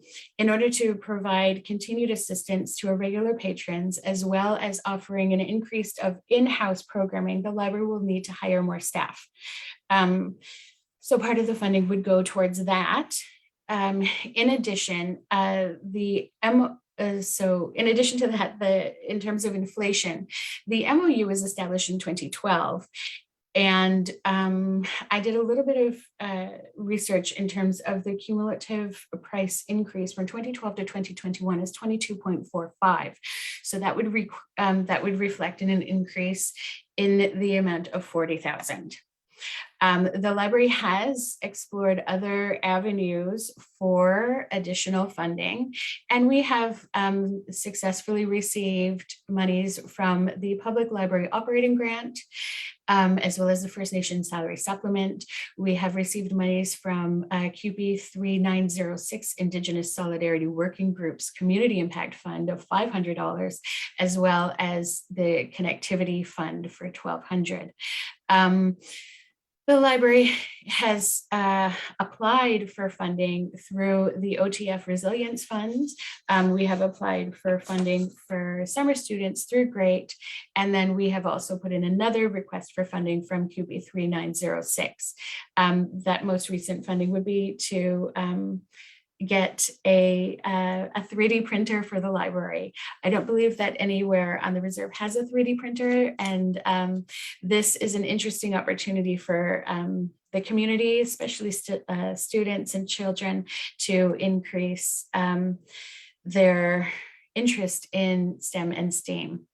order to provide continued assistance to our regular patrons, as well as offering an increase of in-house programming, the library will need to hire more staff. So part of the funding would go towards that. In addition, so in addition to that, in terms of inflation, the MOU was established in 2012. And I did a little bit of research in terms of the cumulative price increase from 2012 to 2021 is 22.45. So that would reflect in an increase in the amount of 40,000. The library has explored other avenues for additional funding, and we have successfully received monies from the Public Library Operating Grant, as well as the First Nations Salary Supplement. We have received monies from QB 3906 Indigenous Solidarity Working Group's Community Impact Fund of $500, as well as the Connectivity Fund for $1,200. The library has applied for funding through the OTF Resilience Funds. We have applied for funding for summer students through GREAT, and then we have also put in another request for funding from QB 3906. That most recent funding would be to get a 3D printer for the library. I don't believe that anywhere on the reserve has a 3D printer, and this is an interesting opportunity for the community, especially students and children, to increase their interest in STEM and STEAM.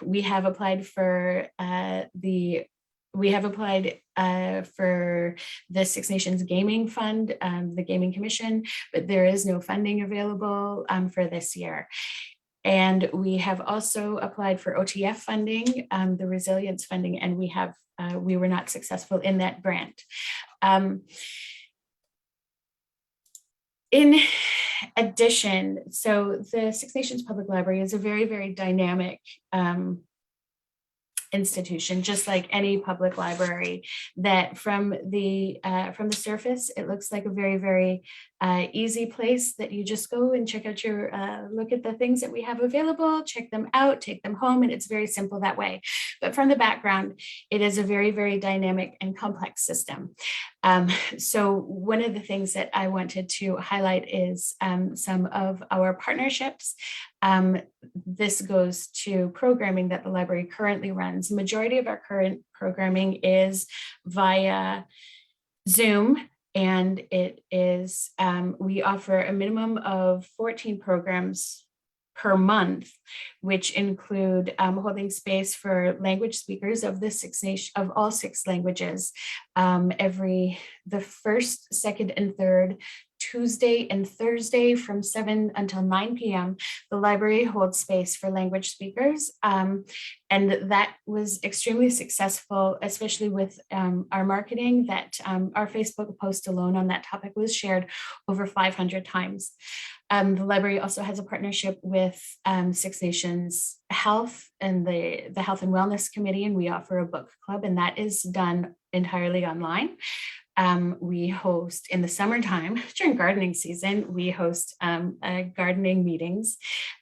We have applied for the Six Nations Gaming Fund, the Gaming Commission, but there is no funding available for this year. And we have also applied for OTF funding, the resilience funding, and we were not successful in that grant. In addition, so the Six Nations Public Library is a very, very dynamic institution, just like any public library, that from the surface, it looks like a very, very easy place that you just go and check out your, look at the things that we have available, check them out, take them home, and it's very simple that way. But from the background, it is a very, very dynamic and complex system. So one of the things that I wanted to highlight is some of our partnerships. This goes to programming that the library currently runs. The majority of our current programming is via Zoom, and it is, we offer a minimum of 14 programs per month, which include holding space for language speakers of of all 6 languages. The first, second, and third Tuesday and Thursday from 7 until 9 p.m. the library holds space for language speakers. And that was extremely successful, especially with our marketing, that our Facebook post alone on that topic was shared over 500 times. The library also has a partnership with Six Nations Health and the Health and Wellness Committee, and we offer a book club, and that is done entirely online. We host in the summertime, during gardening season, we host gardening meetings.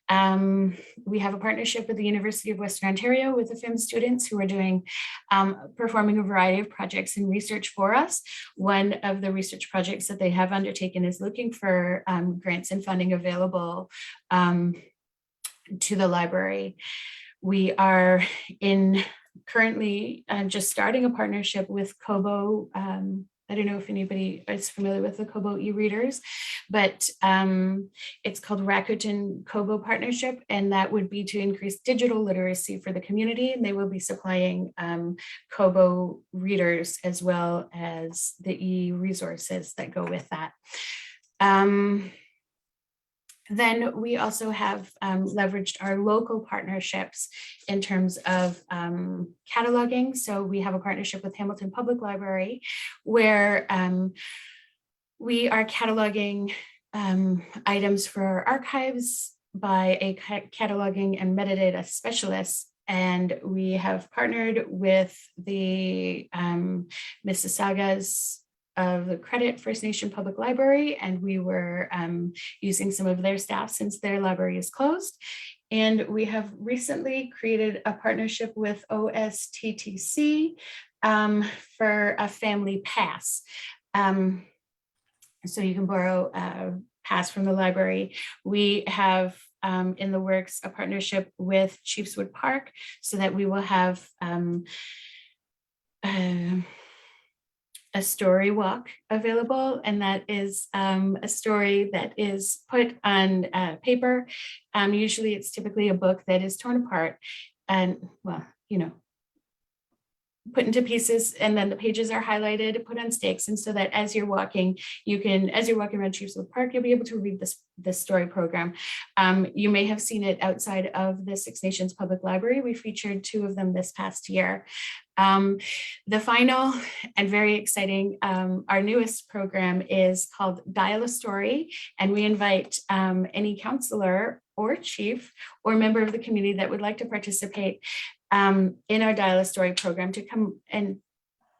We have a partnership with the University of Western Ontario with the FIM students who are doing, performing a variety of projects and research for us. One of the research projects that they have undertaken is looking for grants and funding available to the library. We are currently just starting a partnership with Kobo. I don't know if anybody is familiar with the Kobo e-readers, but it's called Rakuten Kobo Partnership, and that would be to increase digital literacy for the community. And they will be supplying Kobo readers as well as the e-resources that go with that. Then we also have leveraged our local partnerships in terms of cataloging. So we have a partnership with Hamilton Public Library where we are cataloging items for our archives by a cataloging and metadata specialist. And we have partnered with the Mississaugas of the Credit First Nation Public Library, and we were using some of their staff since their library is closed. And we have recently created a partnership with OSTTC for a family pass. So you can borrow a pass from the library. We have in the works a partnership with Chiefswood Park so that we will have a story walk available, and that is a story that is put on paper. Usually it's typically a book that is torn apart and, well, you know, put into pieces, and then the pages are highlighted, put on stakes, and so that as you're walking, as you're walking around Chiefswood Park, you'll be able to read this story program. You may have seen it outside of the Six Nations Public Library. We featured 2 of them this past year. The final and very exciting, our newest program is called Dial a Story, and we invite any counselor or chief or member of the community that would like to participate in our Dial a Story program to come and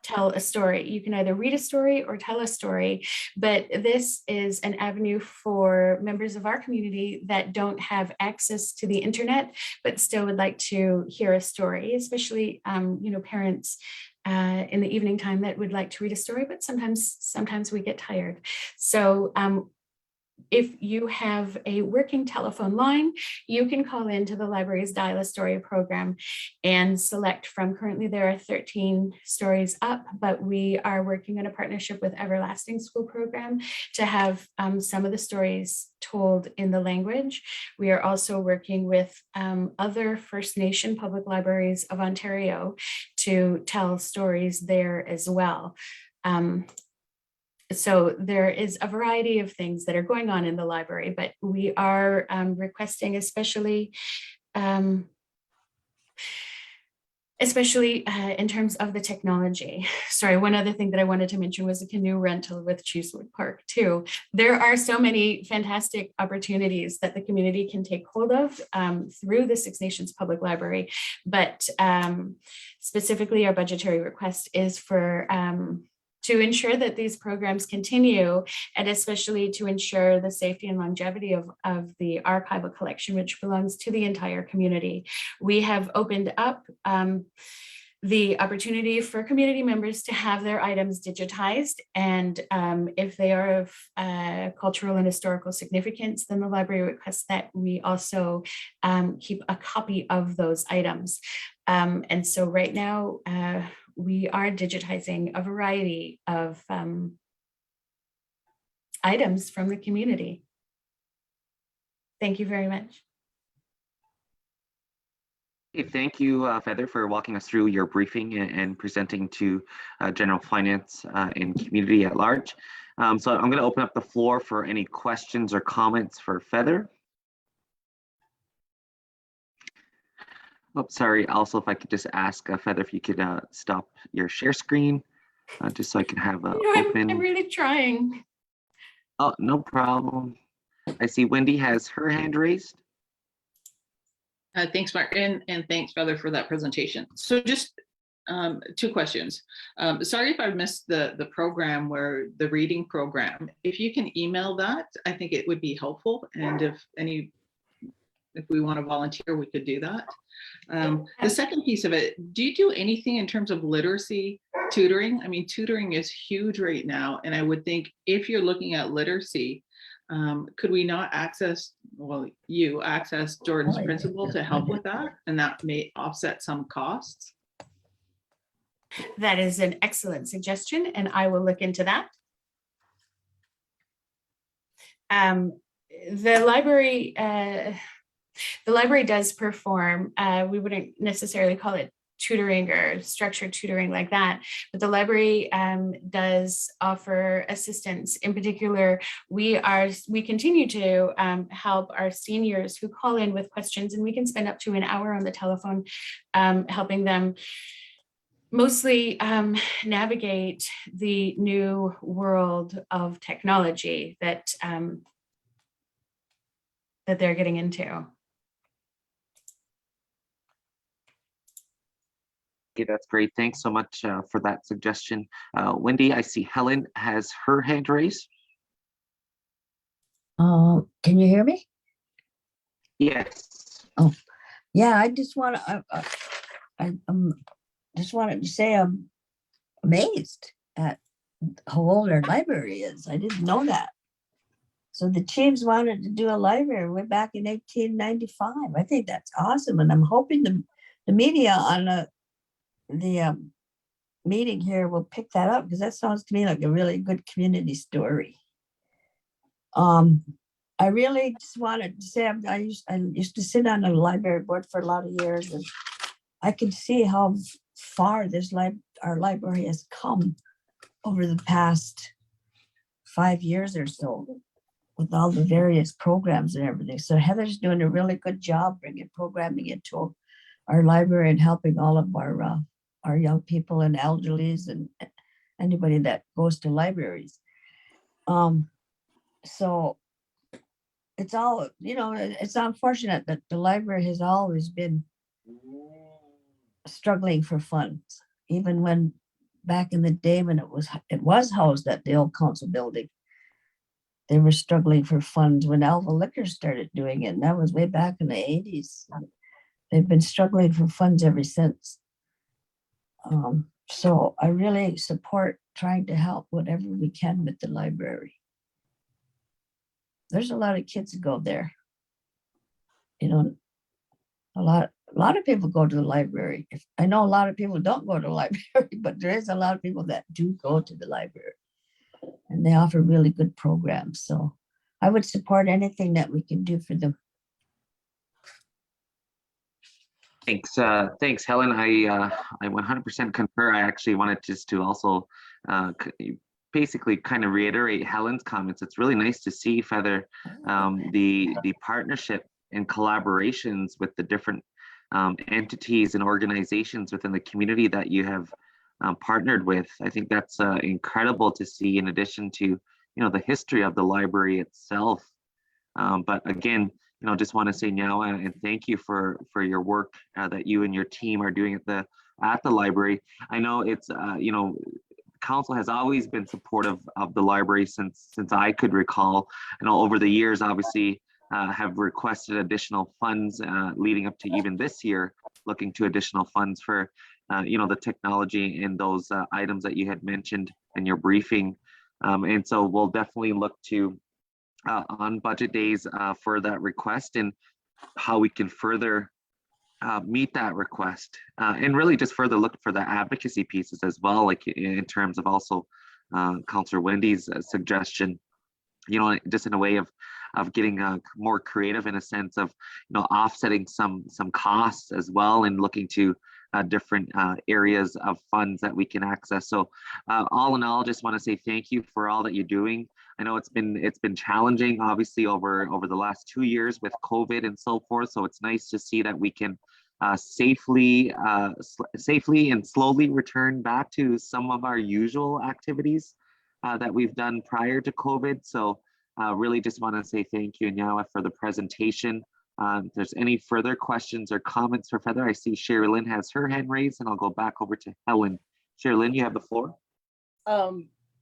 tell a story. You can either read a story or tell a story, but this is an avenue for members of our community that don't have access to the internet, but still would like to hear a story, especially, you know, parents in the evening time that would like to read a story, but sometimes we get tired. So if you have a working telephone line, you can call into the library's Dial a Story program and select from, currently there are 13 stories up, but we are working on a partnership with Everlasting School Program to have some of the stories told in the language. We are also working with other First Nation public libraries of Ontario to tell stories there as well. So there is a variety of things that are going on in the library, but we are requesting especially in terms of the technology. Sorry, one other thing that I wanted to mention was a canoe rental with Chiefswood Park too. There are so many fantastic opportunities that the community can take hold of through the Six Nations Public Library, but specifically our budgetary request is for to ensure that these programs continue, and especially to ensure the safety and longevity of the archival collection, which belongs to the entire community. We have opened up the opportunity for community members to have their items digitized, and if they are of cultural and historical significance, then the library requests that we also keep a copy of those items. And so right now we are digitizing a variety of items from the community. Thank you very much. Okay, thank you, Feather, for walking us through your briefing and presenting to general finance and community at large. So I'm going to open up the floor for any questions or comments for Feather. Oh, sorry. Also, if I could just ask Feather if you could stop your share screen, just so I can have open. I'm really trying. Oh, no problem. I see Wendy has her hand raised. Thanks, Martin, and thanks, Feather, for that presentation. So just two questions. Sorry if I missed the program where the reading program. If you can email that, I think it would be helpful. And if we want to volunteer, we could do that. The second piece of it, do you do anything in terms of literacy tutoring? I mean, tutoring is huge right now. And I would think if you're looking at literacy, could we not access Jordan's principal to help with that? And that may offset some costs. That is an excellent suggestion, and I will look into that. The library does perform, we wouldn't necessarily call it tutoring or structured tutoring like that, but the library does offer assistance. In particular, we continue to help our seniors who call in with questions, and we can spend up to an hour on the telephone helping them mostly navigate the new world of technology that they're getting into. Okay, that's great. Thanks so much for that suggestion. Wendy, I see Helen has her hand raised. Can you hear me? Yes. Oh, yeah, I just want to, I just wanted to say I'm amazed at how old our library is. I didn't know that. So the Chiefs wanted to do a library way back in 1895. I think that's awesome. And I'm hoping the media on the meeting here will pick that up, because that sounds to me like a really good community story. I really just wanted to say I used to sit on a library board for a lot of years, and I can see how far our library has come over the past 5 years or so with all the various programs and everything. So Heather's doing a really good job bringing programming into our library and helping all of our young people and elderlies and anybody that goes to libraries. So it's all, it's unfortunate that the library has always been struggling for funds, even when back in the day when it was housed at the old council building. They were struggling for funds when Alva Liquor started doing it, and that was way back in the 80s. They've been struggling for funds ever since. So I really support trying to help whatever we can with the library. There's a lot of kids that go there. A lot of people go to the library. I know a lot of people don't go to the library, but there is a lot of people that do go to the library, and they offer really good programs. So I would support anything that we can do for them. Thanks, thanks, Helen. I 100% concur. I actually wanted just to also basically kind of reiterate Helen's comments. It's really nice to see, Feather, the partnership and collaborations with the different entities and organizations within the community that you have partnered with. I think that's incredible to see, in addition to the history of the library itself. But again, just want to say now and thank you for your work that you and your team are doing at the library. I know it's council has always been supportive of the library since I could recall. Over the years, obviously, have requested additional funds leading up to even this year, looking to additional funds for the technology and those items that you had mentioned in your briefing. And so we'll definitely look to on budget days for that request and how we can further meet that request and really just further look for the advocacy pieces as well, like in terms of also Councillor Wendy's suggestion, just in a way of getting more creative in a sense of offsetting some costs as well and looking to different areas of funds that we can access. So all in all, just want to say thank you for all that you're doing. I know it's been challenging, obviously, over the last 2 years with COVID and so forth. So it's nice to see that we can safely and slowly return back to some of our usual activities that we've done prior to COVID. So really just want to say thank you, Nyawa, for the presentation. If there's any further questions or comments for Feather, I see Sherry Lynn has her hand raised, and I'll go back over to Helen. Sherry Lynn, you have the floor.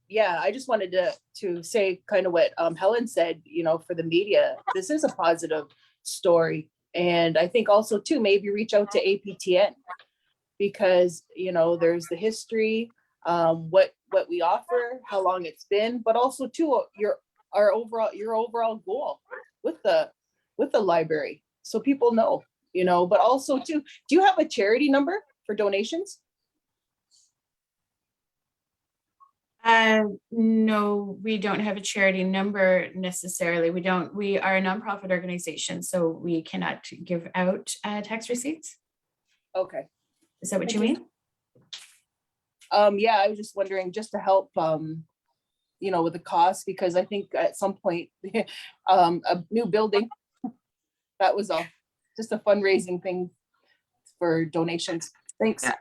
Yeah, I just wanted to say kind of what Helen said, for the media, this is a positive story. And I think also too, maybe reach out to APTN because, there's the history, what we offer, how long it's been, but also too, your overall goal with the library. So people know, but also too, do you have a charity number for donations? No, we don't have a charity number necessarily. We are a nonprofit organization, so we cannot give out tax receipts. Okay. Is that what you mean? Yeah, I was just wondering just to help, with the cost, because I think at some point, a new building, that was all just a fundraising thing for donations. Thanks. Yeah.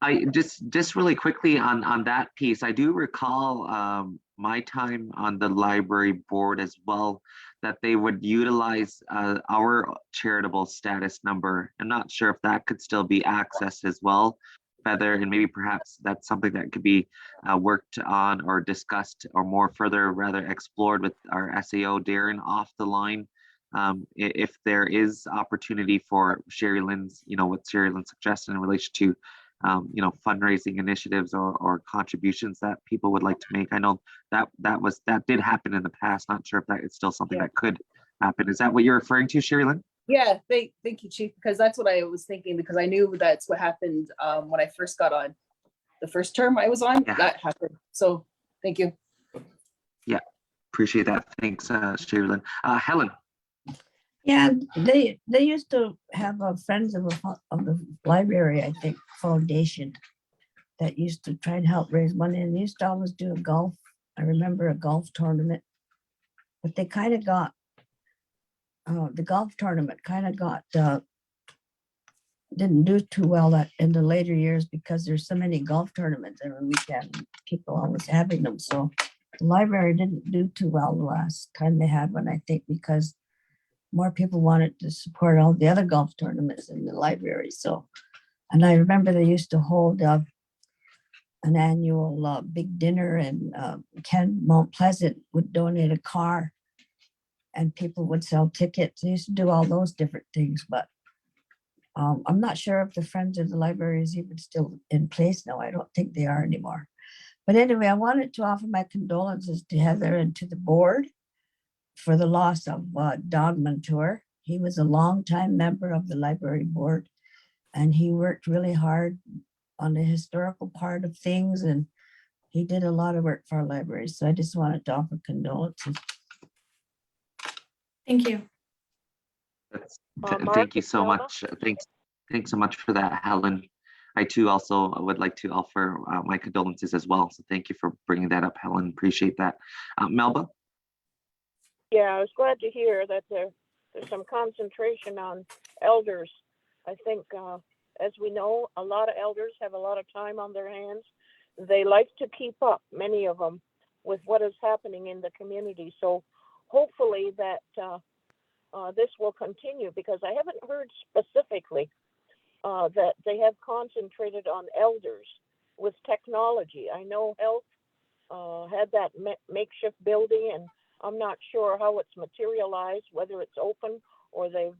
I just really quickly on that piece, I do recall my time on the library board as well, that they would utilize our charitable status number. I'm not sure if that could still be accessed as well, Feather, and maybe perhaps that's something that could be worked on or discussed or more further rather explored with our SAO Darren off the line. If there is opportunity for Sherry Lynn's, what Sherry Lynn suggested in relation to fundraising initiatives or contributions that people would like to make. I know that did happen in the past. Not sure if that is still something that could happen. Is that what you're referring to, Sherry Lynn? Yeah, thank you, Chief, because that's what I was thinking, because I knew that's what happened when I first got on. The first term I was on, that happened. So thank you. Yeah, appreciate that. Thanks, Sherry Lynn. Helen. Yeah, they used to have a Friends of the Library, I think, foundation that used to try and help raise money, and they used to always do a golf. I remember a golf tournament, but they kind of got the golf tournament kind of got didn't do too well in the later years because there's so many golf tournaments every weekend. People always having them, so the library didn't do too well the last time they had one, I think, because more people wanted to support all the other golf tournaments in the library. So, and I remember they used to hold an annual big dinner, and Ken Mount Pleasant would donate a car and people would sell tickets. They used to do all those different things, but I'm not sure if the Friends of the Library is even still in place now. I don't think they are anymore. But anyway, I wanted to offer my condolences to Heather and to the board for the loss of Don Montour. He was a longtime member of the library board, and he worked really hard on the historical part of things, and he did a lot of work for our library. So I just wanted to offer condolences. Thank you. Thank you so much. Thanks so much for that, Helen. I too also would like to offer my condolences as well. So thank you for bringing that up, Helen. Appreciate that. Melba? Yeah, I was glad to hear that there's some concentration on elders. I think, as we know, a lot of elders have a lot of time on their hands. They like to keep up, many of them, with what is happening in the community. So hopefully that this will continue, because I haven't heard specifically that they have concentrated on elders with technology. I know health had that makeshift building, and I'm not sure how it's materialized, whether it's open or they've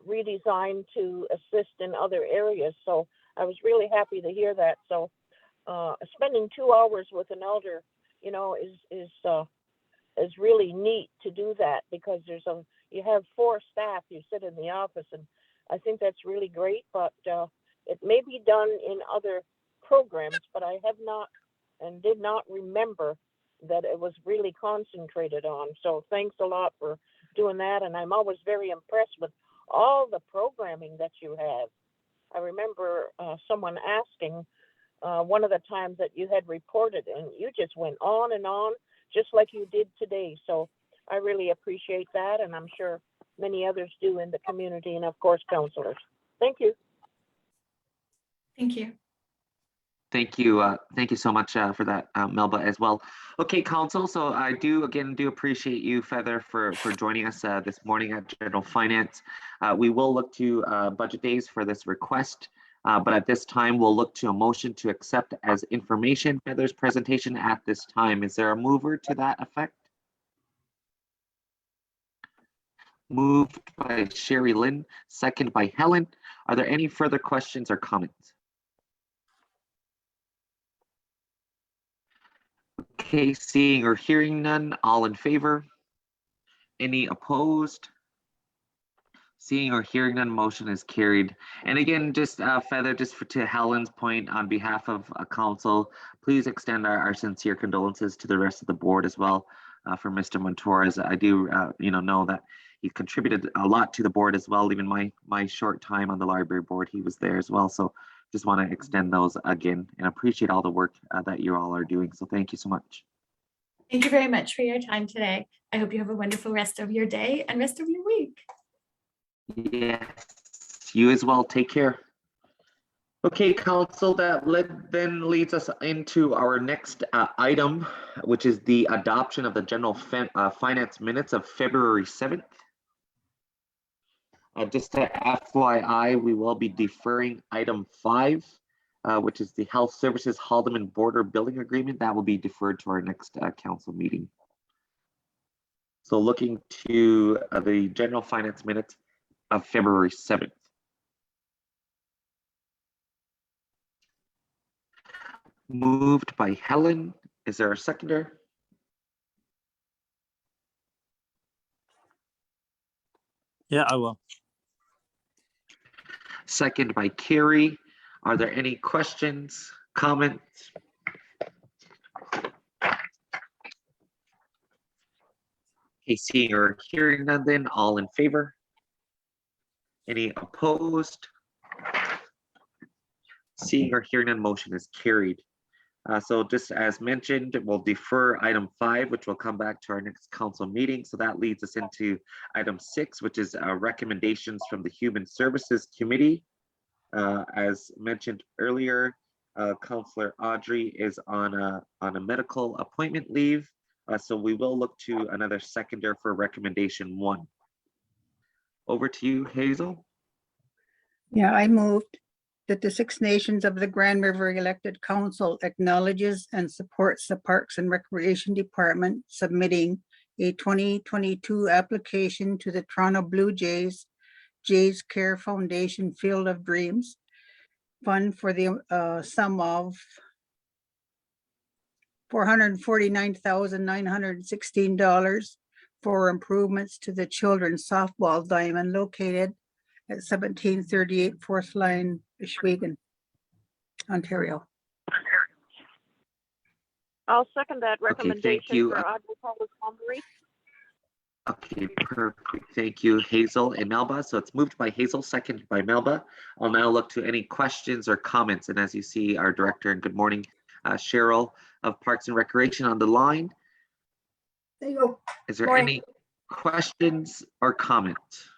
redesigned to assist in other areas. So I was really happy to hear that. So spending 2 hours with an elder, you know, is really neat to do that, because you have 4 staff, you sit in the office, and I think that's really great. But it may be done in other programs, but I have not and did not remember that it was really concentrated on. So thanks a lot for doing that. And I'm always very impressed with all the programming that you have. I remember someone asking one of the times that you had reported, and you just went on and on, just like you did today. So I really appreciate that, and I'm sure many others do in the community, and of course, counselors. Thank you. Thank you. Thank you. Thank you so much for that, Melba, as well. Okay, Council. So I do appreciate you, Feather, for joining us this morning at General Finance. We will look to budget days for this request, but at this time, we'll look to a motion to accept as information Feather's presentation at this time. Is there a mover to that effect? Moved by Sherry Lynn, second by Helen. Are there any further questions or comments? Okay, seeing or hearing none, all in favor? Any opposed? Seeing or hearing none, motion is carried. And again, just Feather, to Helen's point, on behalf of council, please extend our sincere condolences to the rest of the board as well for Mr. Montorez. I do, know that he contributed a lot to the board as well. Even my short time on the library board, he was there as well. So just want to extend those again and appreciate all the work that you all are doing. So thank you so much. Thank you very much for your time today. I hope you have a wonderful rest of your day and rest of your week. Yes, you as well. Take care. Okay, Council, that then leads us into our next item, which is the adoption of the General Finance Minutes of February 7th. Just to FYI, we will be deferring item 5, which is the Health Services Haldeman Border Building Agreement. That will be deferred to our next council meeting. So looking to the General Finance Minutes of February 7th. Moved by Helen. Is there a seconder? Yeah, I will. Second by Carrie. Are there any questions, comments? Okay, seeing or hearing none, then all in favor? Any opposed? Seeing or hearing none, motion is carried. So just as mentioned, we'll defer item 5, which will come back to our next council meeting. So that leads us into item 6, which is recommendations from the Human Services Committee. As mentioned earlier, Councillor Audrey is on a medical appointment leave. So we will look to another seconder for recommendation 1. Over to you, Hazel. Yeah, I moved that the Six Nations of the Grand River Elected Council acknowledges and supports the Parks and Recreation Department submitting a 2022 application to the Toronto Blue Jays Care Foundation Field of Dreams Fund for the sum of $449,916 for improvements to the children's softball diamond located at 1738 4th Line, Schwegen, Ontario. I'll second that Okay, thank recommendation you. for Audrey Montgomery. Okay, perfect. Thank you, Hazel and Melba. So it's moved by Hazel, seconded by Melba. I'll now look to any questions or comments. And as you see, our director, and good morning, Cheryl of Parks and Recreation on the line. There you go. Is there Morning. any questions or comments?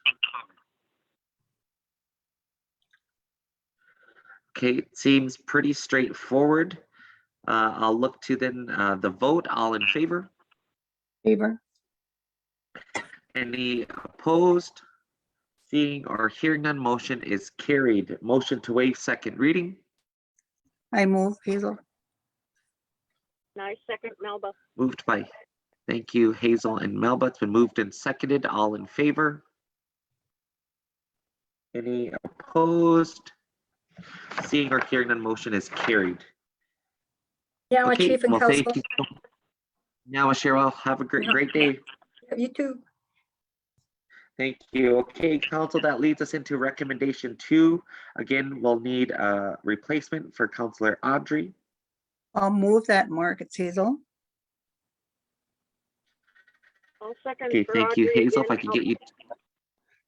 Okay, it seems pretty straightforward. I'll look to then the vote. All in favor? Favor. Any opposed? Seeing or hearing none, motion is carried. Motion to waive second reading. I move, Hazel. Nice second, Melba. Moved by, thank you, Hazel and Melba. It's been moved and seconded. All in favor? Any opposed? Seeing or hearing none, motion is carried. Yeah, Okay, Chief and well, thank Council. you. Now, Cheryl, have a great day. You too. Thank you. Okay, council, that leads us into recommendation 2. Again, we'll need a replacement for Councillor Audrey. I'll move that, Mark. It's Hazel. I'll second. Okay, for thank you, Audrey Hazel. If again. I can get you.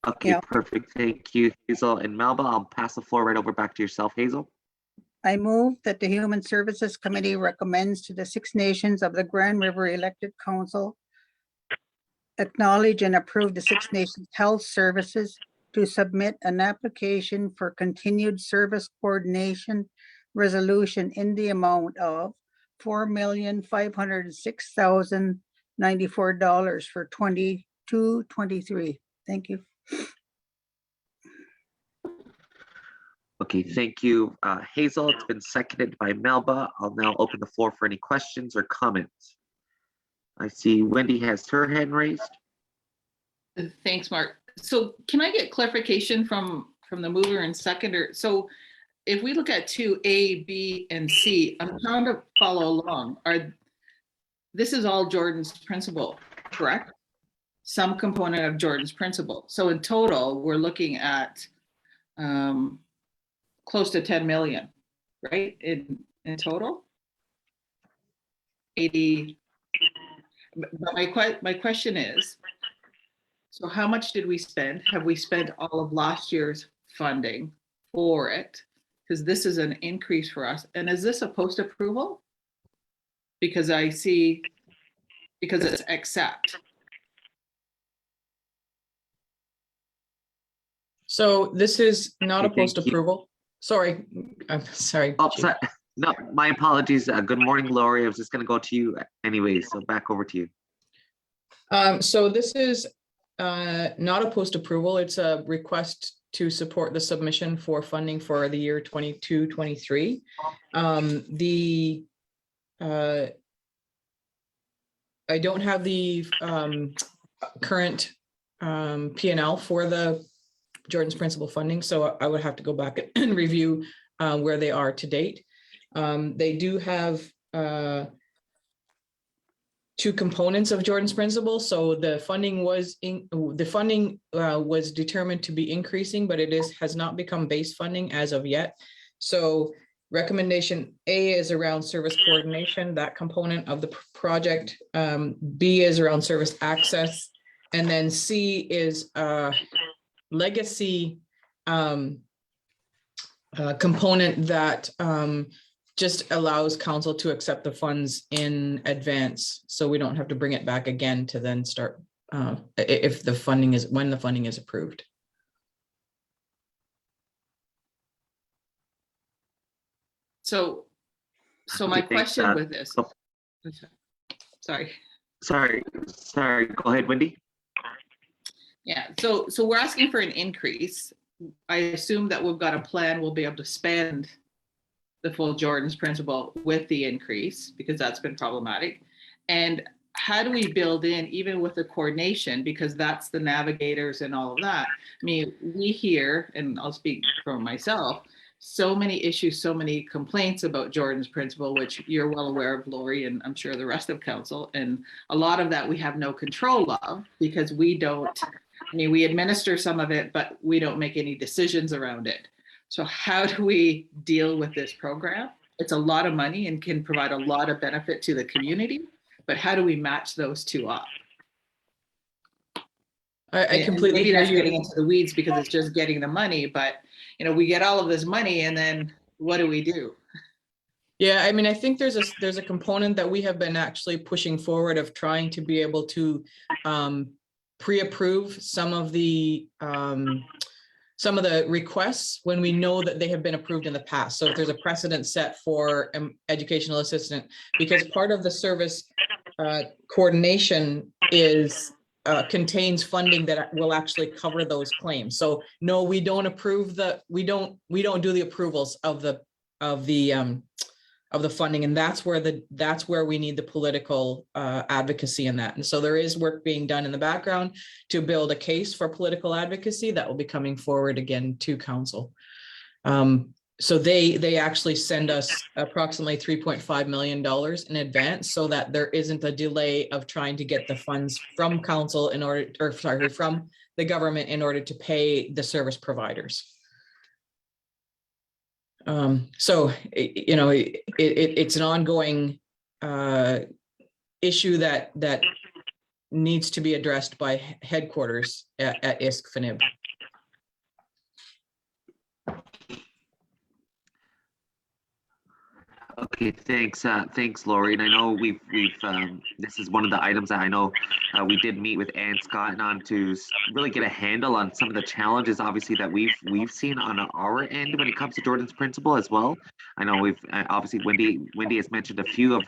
Okay, Yeah. perfect. Thank you, Hazel and Melba. I'll pass the floor right over back to yourself, Hazel. I move that the Human Services Committee recommends to the Six Nations of the Grand River Elected Council acknowledge and approve the Six Nations Health Services to submit an application for continued service coordination resolution in the amount of $4,506,094 for 22-23. Thank you. Okay, thank you, Hazel. It's been seconded by Melba. I'll now open the floor for any questions or comments. I see Wendy has her hand raised. Thanks, Mark. So can I get clarification from the mover and seconder? So if we look at 2A, B, and C, I'm trying to follow along. This is all Jordan's principle, correct? Some component of Jordan's principle. So in total, we're looking at close to 10 million, right? In total? 80. But my question is, so how much did we spend? Have we spent all of last year's funding for it? Because this is an increase for us. And is this a post-approval? Because I see, because it's accept. So this is not a Okay, thank you. post-approval. Sorry, I'm sorry. Oh, Chief. sorry. No, my apologies. Good morning, Lori. I was just going to go to you anyway, so back over to you. So this is not a post-approval. It's a request to support the submission for funding for the year 22-23. I don't have the current P&L for the Jordan's Principle funding, so I would have to go back and review where they are to date. They do have 2 components of Jordan's Principle. So the funding was determined to be increasing, but it has not become base funding as of yet. So recommendation A is around service coordination, that component of the project. B is around service access, and then C is legacy component that just allows council to accept the funds in advance, so we don't have to bring it back again to then start if the funding is, when the funding is approved. So my Okay, thanks, question with this, oh. sorry. Sorry. Go ahead, Wendy. Yeah, so we're asking for an increase. I assume that we've got a plan, we'll be able to spend the full Jordan's Principle with the increase, because that's been problematic. And how do we build in, even with the coordination, because that's the navigators and all of that. I mean, we hear, and I'll speak for myself, so many issues, so many complaints about Jordan's Principle, which you're well aware of, Lori, and I'm sure the rest of council. And a lot of that we have no control of, because we don't, I mean, we administer some of it, but we don't make any decisions around it. So how do we deal with this program? It's a lot of money and can provide a lot of benefit to the community, but how do we match those 2 up? I completely Maybe hear that's you. getting into the weeds because it's just getting the money, but you know, we get all of this money and then what do we do? Yeah, I mean, I think there's a component that we have been actually pushing forward of trying to be able to pre-approve some of the requests when we know that they have been approved in the past. So if there's a precedent set for educational assistant, because part of the service coordination is contains funding that will actually cover those claims. So no, we don't approve we don't do the approvals of the of the funding, and that's where we need the political advocacy in that. And so there is work being done in the background to build a case for political advocacy that will be coming forward again to council. So they actually send us approximately $3.5 million in advance so that there isn't a delay of trying to get the funds from council in order, or sorry, from the government in order to pay the service providers. So, you know, it's an ongoing issue that needs to be addressed by headquarters at ISK-FNIB. Okay, thanks, thanks, Lori. And I know we've this is one of the items that I know we did meet with Ann Scott on to really get a handle on some of the challenges, obviously, that we've seen on our end when it comes to Jordan's principle as well. I know we've obviously Wendy has mentioned a few of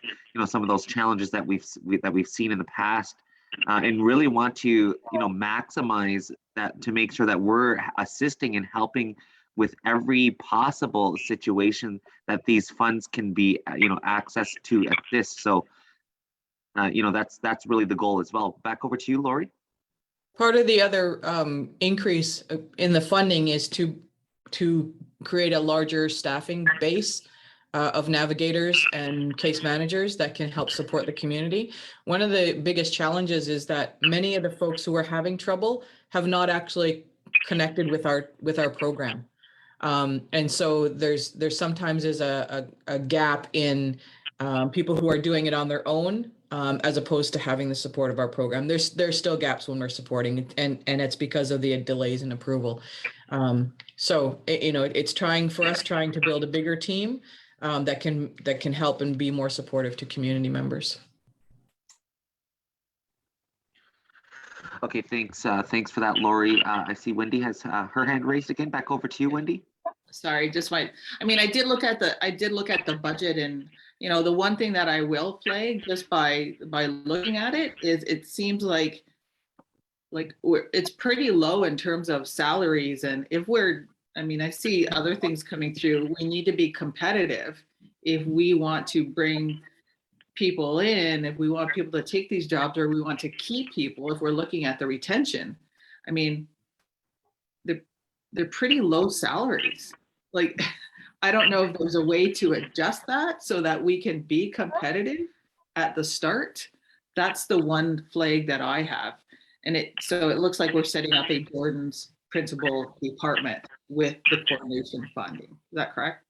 some of those challenges that we've seen in the past, and really want to maximize that to make sure that we're assisting and helping with every possible situation that these funds can be, accessed to at this. So, that's really the goal as well. Back over to you, Lori. Part of the other increase in the funding is to create a larger staffing base of navigators and case managers that can help support the community. One of the biggest challenges is that many of the folks who are having trouble have not actually connected with our program. And so there's sometimes is a gap in people who are doing it on their own, as opposed to having the support of our program. There's still gaps when we're supporting, and it's because of the delays in approval. So it's trying to build a bigger team that can help and be more supportive to community members. Okay, thanks. Thanks for that, Lori. I see Wendy has her hand raised again. Back over to you, Wendy. Sorry, I did look at the budget, and the one thing that I will flag just by looking at it is it seems like it's pretty low in terms of salaries. And if I see other things coming through, we need to be competitive if we want to bring people in, if we want people to take these jobs, or we want to keep people. If we're looking at the retention, they're pretty low salaries. I don't know if there's a way to adjust that so that we can be competitive at the start. That's the one flag that I have. And so it looks like we're setting up a Jordan's principal department with the coordination funding. Is that correct?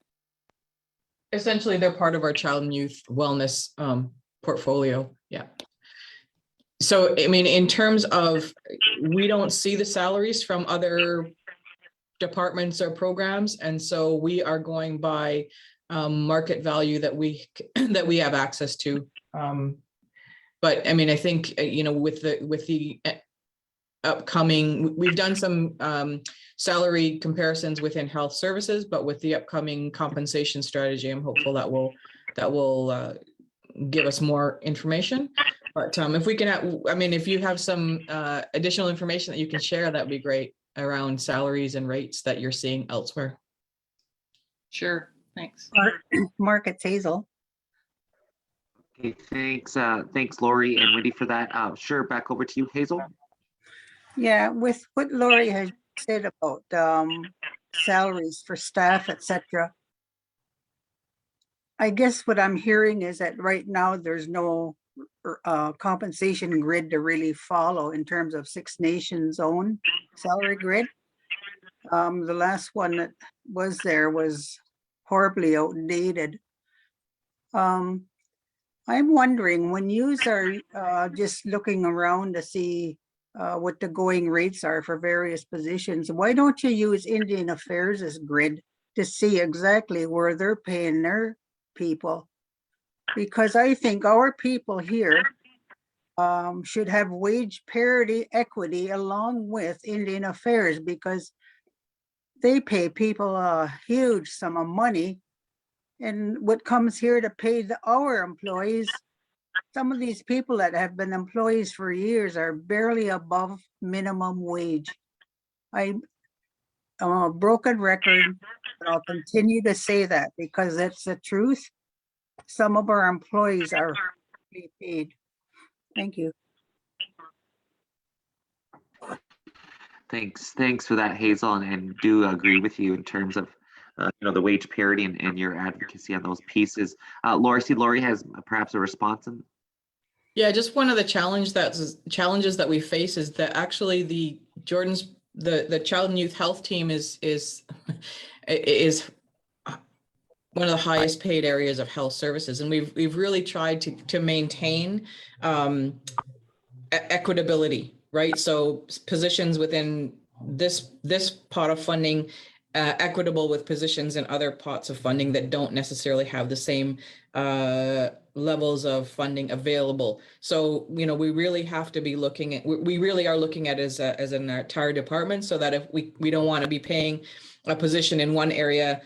Essentially, they're part of our child and youth wellness portfolio. Yeah. So, in terms of, we don't see the salaries from other departments or programs, and so we are going by market value that we have access to. But I think with the upcoming, we've done some salary comparisons within health services, but with the upcoming compensation strategy, I'm hopeful that will give us more information. But if we can, if you have some additional information that you can share, that'd be great, around salaries and rates that you're seeing elsewhere. Sure, thanks. Mark, it's Hazel. Okay, thanks. Thanks, Lori and Wendy, for that. Sure, back over to you, Hazel. Yeah, with what Lori has said about salaries for staff, etc. I guess what I'm hearing is that right now there's no compensation grid to really follow in terms of Six Nations own salary grid. The last one that was there was horribly outdated. I'm wondering, when you are just looking around to see what the going rates are for various positions, why don't you use Indian Affairs as grid to see exactly where they're paying their people? Because I think our people here should have wage parity equity along with Indian Affairs, because they pay people a huge sum of money. And what comes here to pay our employees, some of these people that have been employees for years are barely above minimum wage. a broken record, but I'll continue to say that because it's the truth. Some of our employees are paid. Thank you. Thanks for that, Hazel, and do agree with you in terms of the wage parity and your advocacy on those pieces. Lori has perhaps a response. Yeah, just one of the challenges that we face is that actually the Child and Youth Health team is one of the highest paid areas of health services, and we've really tried to maintain equitability, right? So positions within this pot of funding, equitable with positions in other pots of funding that don't necessarily have the same levels of funding available. So, we really have to be looking at, we really are looking at it as an entire department, so that if we don't want to be paying a position in one area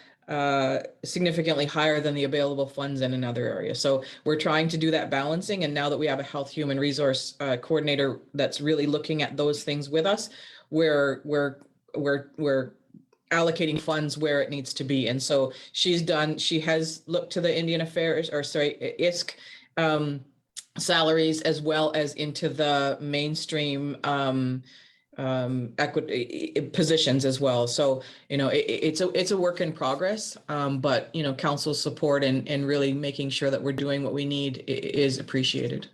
significantly higher than the available funds in another area. So we're trying to do that balancing. And now that we have a health human resource coordinator that's really looking at those things with us, we're allocating funds where it needs to be. And so she has looked to the Indian Affairs, or sorry, ISK salaries, as well as into the mainstream equity positions as well. So, it's a work in progress, but, council's support and really making sure that we're doing what we need is appreciated.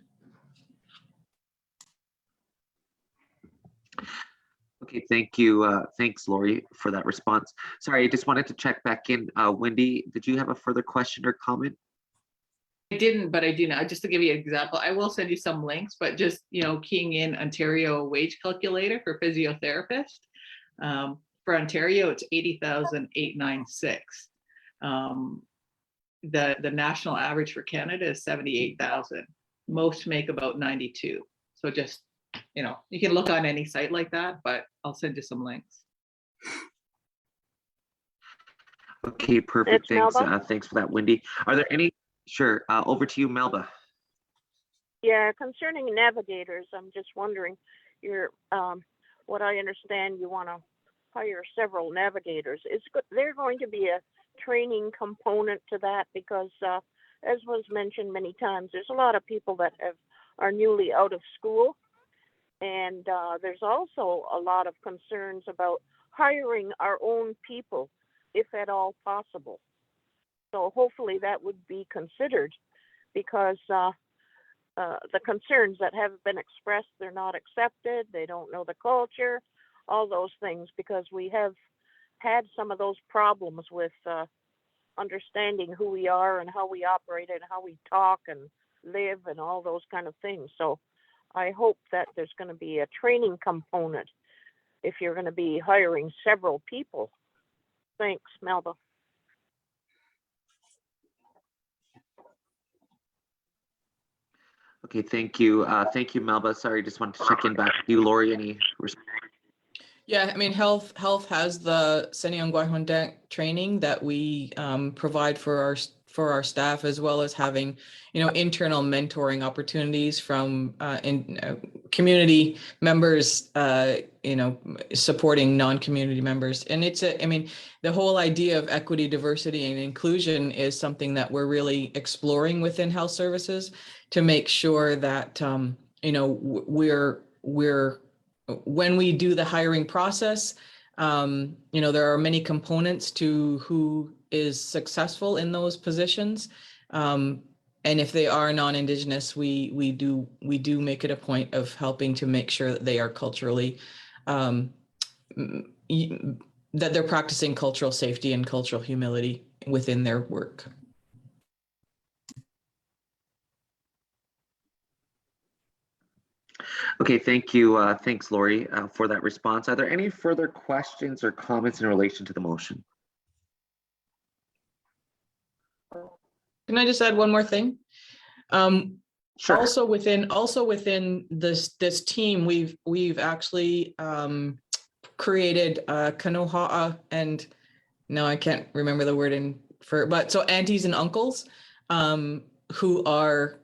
Okay, thank you. Thanks, Lori, for that response. Sorry, I just wanted to check back in. Wendy, did you have a further question or comment? I didn't, but I do now. Just to give you an example, I will send you some links, but just, keying in Ontario wage calculator for physiotherapist. For Ontario, it's 80,896. The national average for Canada is 78,000. Most make about 92. So just, you can look on any site like that, but I'll send you some links. Okay, perfect. Thanks, Thanks. Melba. Thanks for that, Wendy. Are there any? Sure. Over to you, Melba. Yeah, concerning navigators, I'm just wondering, what I understand, you want to hire several navigators. Is there going to be a training component to that? Because as was mentioned many times, there's a lot of people that are newly out of school. And there's also a lot of concerns about hiring our own people, if at all possible. So hopefully that would be considered, because the concerns that have been expressed, they're not accepted, they don't know the culture, all those things, because we have had some of those problems with understanding who we are and how we operate and how we talk and live and all those kind of things. So I hope that there's going to be a training component if you're going to be hiring several people. Thanks, Melba. Okay, thank you. Thank you, Melba. Sorry, just wanted to check in back with you, Lori. Any response? Yeah, I mean, health has the Senior training that we provide for our staff, as well as having, internal mentoring opportunities from community members, supporting non-community members. And the whole idea of equity, diversity, and inclusion is something that we're really exploring within health services to make sure that, we're when we do the hiring process, there are many components to who is successful in those positions. And if they are non-Indigenous, we do make it a point of helping to make sure that they are culturally, that they're practicing cultural safety and cultural humility within their work. Okay, thank you. Thanks, Lori, for that response. Are there any further questions or comments in relation to the motion? Can I just add one more thing? Sure. Also within this team, we've actually created kanoha'a, and now I can't remember the word so aunties and uncles who are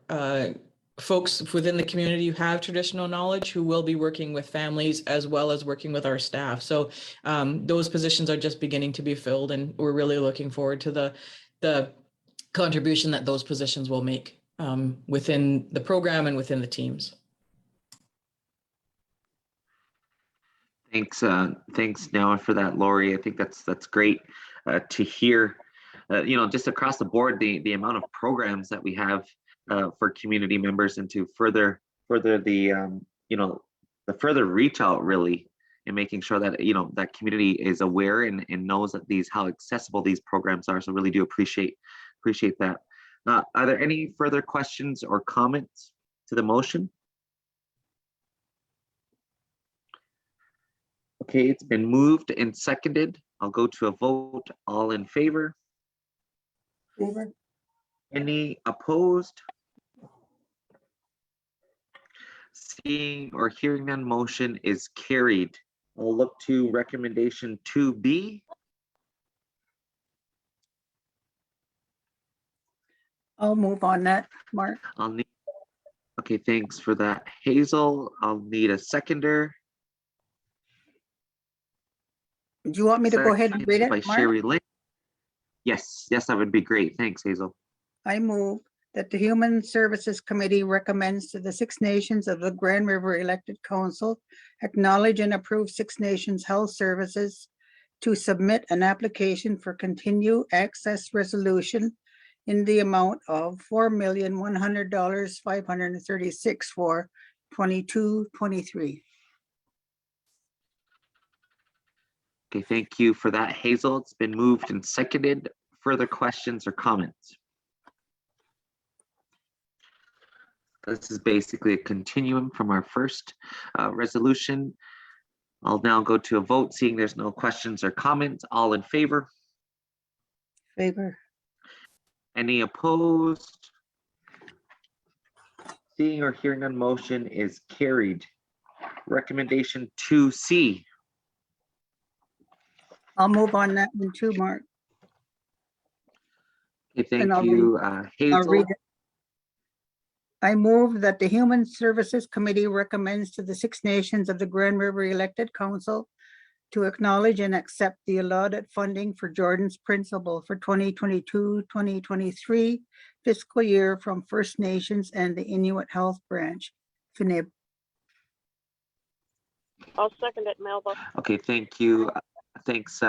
folks within the community who have traditional knowledge who will be working with families as well as working with our staff. So those positions are just beginning to be filled, and we're really looking forward to the contribution that those positions will make within the program and within the teams. Thanks now for that, Lori. I think that's great to hear. Just across the board, the amount of programs that we have for community members, and to further the the further reach out, really, and making sure that that community is aware and knows that how accessible these programs are. So really do appreciate that. Are there any further questions or comments to the motion? Okay, it's been moved and seconded. I'll go to a vote. All in favor? Favor. Any opposed? Seeing or hearing none, motion is carried. I'll look to recommendation 2B. I'll move on that, Mark. Okay, thanks for that, Hazel. I'll need a seconder. Do you want me to go ahead and read Seconded by it, Mark? Sherry Lynn. Yes, that would be great. Thanks, Hazel. I move that the Human Services Committee recommends to the Six Nations of the Grand River Elected Council acknowledge and approve Six Nations Health Services to submit an application for continued access resolution in the amount of $4,100,536 for 22-23. Okay, thank you for that, Hazel. It's been moved and seconded. Further questions or comments? This is basically a continuum from our first resolution. I'll now go to a vote, seeing there's no questions or comments. All in favor? Favor. Any opposed? Seeing or hearing none, motion is carried. Recommendation 2C. I'll move on that one too, Mark. Okay, thank And I'll you, I'll Hazel. read it. I move that the Human Services Committee recommends to the Six Nations of the Grand River Elected Council to acknowledge and accept the allotted funding for Jordan's Principle for 2022-2023 fiscal year from First Nations and the Inuit Health Branch, FNIB. I'll second it, Melba. Okay, thank you. Thanks,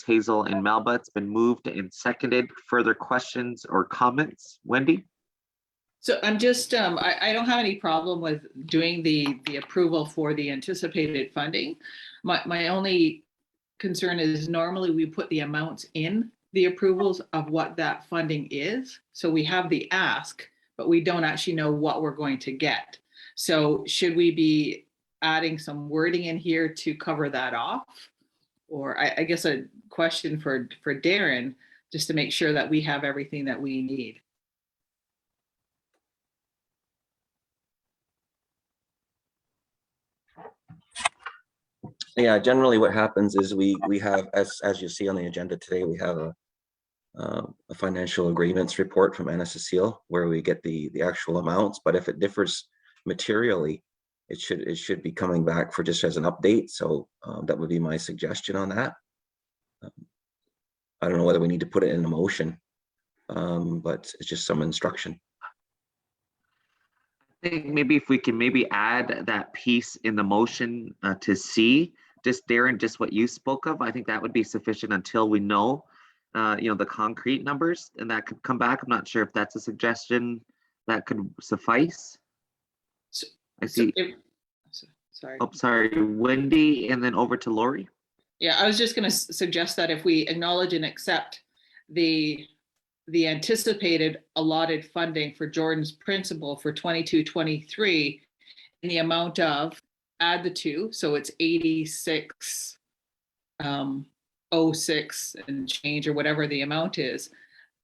Hazel and Melba. It's been moved and seconded. Further questions or comments? Wendy? So I'm just, I don't have any problem with doing the approval for the anticipated funding. My only concern is normally we put the amounts in the approvals of what that funding is. So we have the ask, but we don't actually know what we're going to get. So should we be adding some wording in here to cover that off? Or I guess a question for Darren, just to make sure that we have everything that we need. Yeah, generally what happens is we have, as you see on the agenda today, we have a financial agreements report from Anna Cecile where we get the actual amounts, but if it differs materially, it should be coming back for just as an update. So that would be my suggestion on that. I don't know whether we need to put it in a motion, but it's just some instruction. I think maybe if we can add that piece in the motion to C, just Darren, just what you spoke of, I think that would be sufficient until we know, the concrete numbers, and that could come back. I'm not sure if that's a suggestion that could suffice. I see. Sorry. Oh, sorry, Wendy, and then over to Lori. Yeah, I was just going to suggest that if we acknowledge and accept the anticipated allotted funding for Jordan's Principle for 22-23 in the amount of, add the two, so it's 86.06 and change, or whatever the amount is,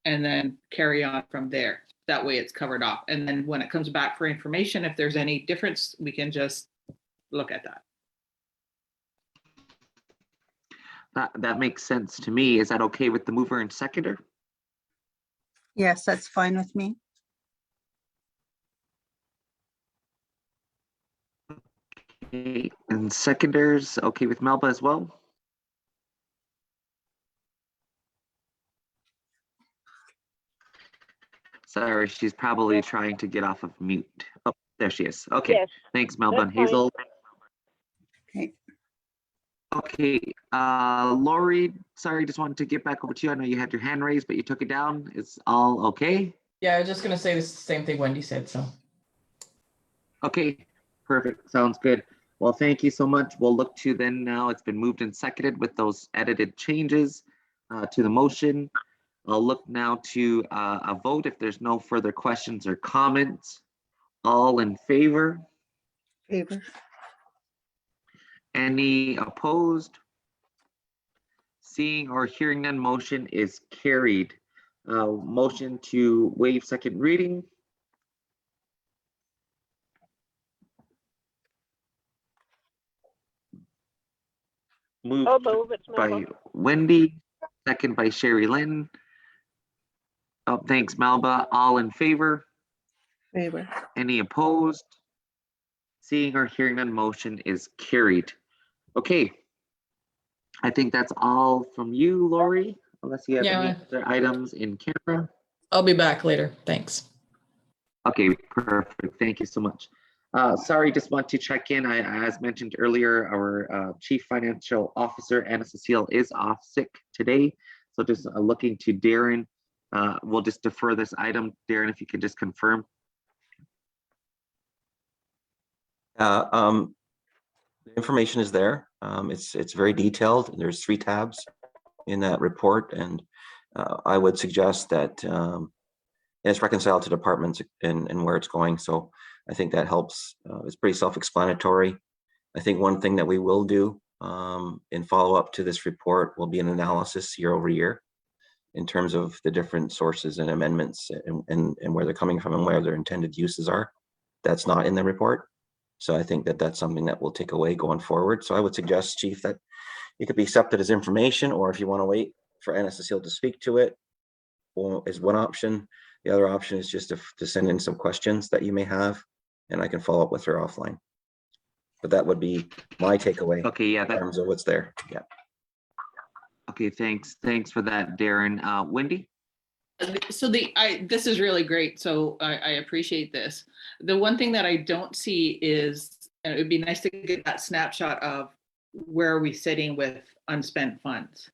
and then carry on from there. That way it's covered off. And then when it comes back for information, if there's any difference, we can just look at that. That makes sense to me. Is that okay with the mover and seconder? Yes, that's fine with me. Okay, and seconders, okay with Melba as well? Sorry, she's probably Yes. trying to get off of mute. Oh, there she is. Okay, Yes, thanks Melba and that's fine. Hazel. Okay. Okay, Lori, sorry, just wanted to get back over to you. I know you had your hand raised, but you took it down. It's all okay? Yeah, I was just gonna say the same thing Wendy said, so. Okay, perfect. Sounds good. Well, thank you so much. We'll look to then now, it's been moved and seconded with those edited changes to the motion. I'll look now to a vote if there's no further questions or comments. All in favor? Favor. Any opposed? Seeing or hearing none, motion is carried. Motion to waive second reading. Moved I'll move, it's by Melba. Wendy, second by Sherry Lynn. Oh, thanks, Melba. All in favor? Favor. Any opposed? Seeing or hearing none, motion is carried. Okay. I think that's all from you, Lori, unless you have any Yeah. other items in camera. I'll be back later. Thanks. Okay, perfect. Thank you so much. Sorry, just want to check in. As mentioned earlier, our Chief Financial Officer, Anna Cecile, is off sick today. So just looking to Darren. We'll just defer this item. Darren, if you can just confirm. The information is there. It's very detailed. There's 3 tabs in that report, and I would suggest that it's reconciled to departments and where it's going. So I think that helps. It's pretty self-explanatory. I think one thing that we will do in follow-up to this report will be an analysis year over year in terms of the different sources and amendments and where they're coming from and where their intended uses are. That's not in the report. So I think that that's something that we'll take away going forward. So I would suggest, Chief, that it could be accepted as information, or if you want to wait for Anna Cecile to speak to it, is one option. The other option is just to send in some questions that you may have, and I can follow up with her offline. But that would be my takeaway. Okay, yeah, in terms of what's there. Yeah. Okay, thanks. Thanks for that, Darren. Wendy? So this is really great. So I appreciate this. The one thing that I don't see is, and it would be nice to get that snapshot of where are we sitting with unspent funds.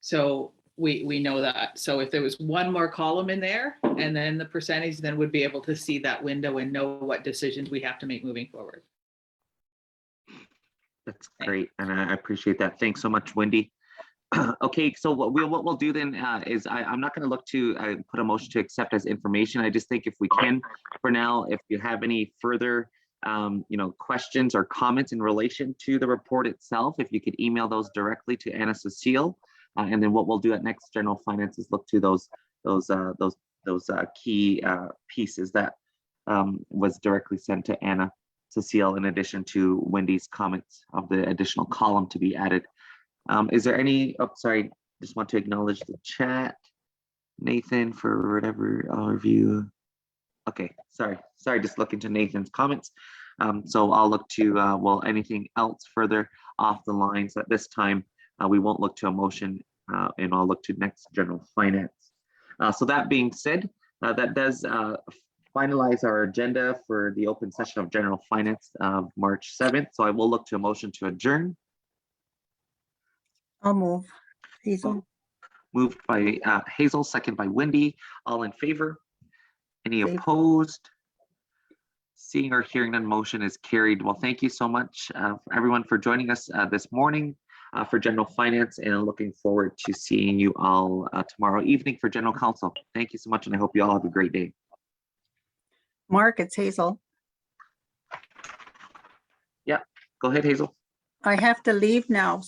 So we know that. So if there was one more column in there and then the percentage, then we'd be able to see that window and know what decisions we have to make moving forward. That's great, and I appreciate that. Thanks so much, Wendy. Okay, so what we'll do then is I'm not going to look to put a motion to accept as information. I just think if we can, for now, if you have any further questions or comments in relation to the report itself, if you could email those directly to Anna Cecile, and then what we'll do at next general finance is look to those key pieces that was directly sent to Anna Cecile, in addition to Wendy's comments of the additional column to be added. Is there any, oh, sorry, just want to acknowledge the chat. Nathan, for whatever review. Okay, sorry, just looking to Nathan's comments. So I'll look to, well, anything else further off the lines at this time, we won't look to a motion and I'll look to next general finance. So that being said, that does finalize our agenda for the open session of general finance of March 7th. So I will look to a motion to adjourn. I'll move. Hazel. Moved by Hazel, second by Wendy. All in favor? Any Favor. opposed? Seeing or hearing none, motion is carried. Well, thank you so much everyone for joining us this morning for general finance, and looking forward to seeing you all tomorrow evening for general council. Thank you so much, and I hope you all have a great day. Mark, it's Hazel. Yeah, go ahead, Hazel. I have to leave now.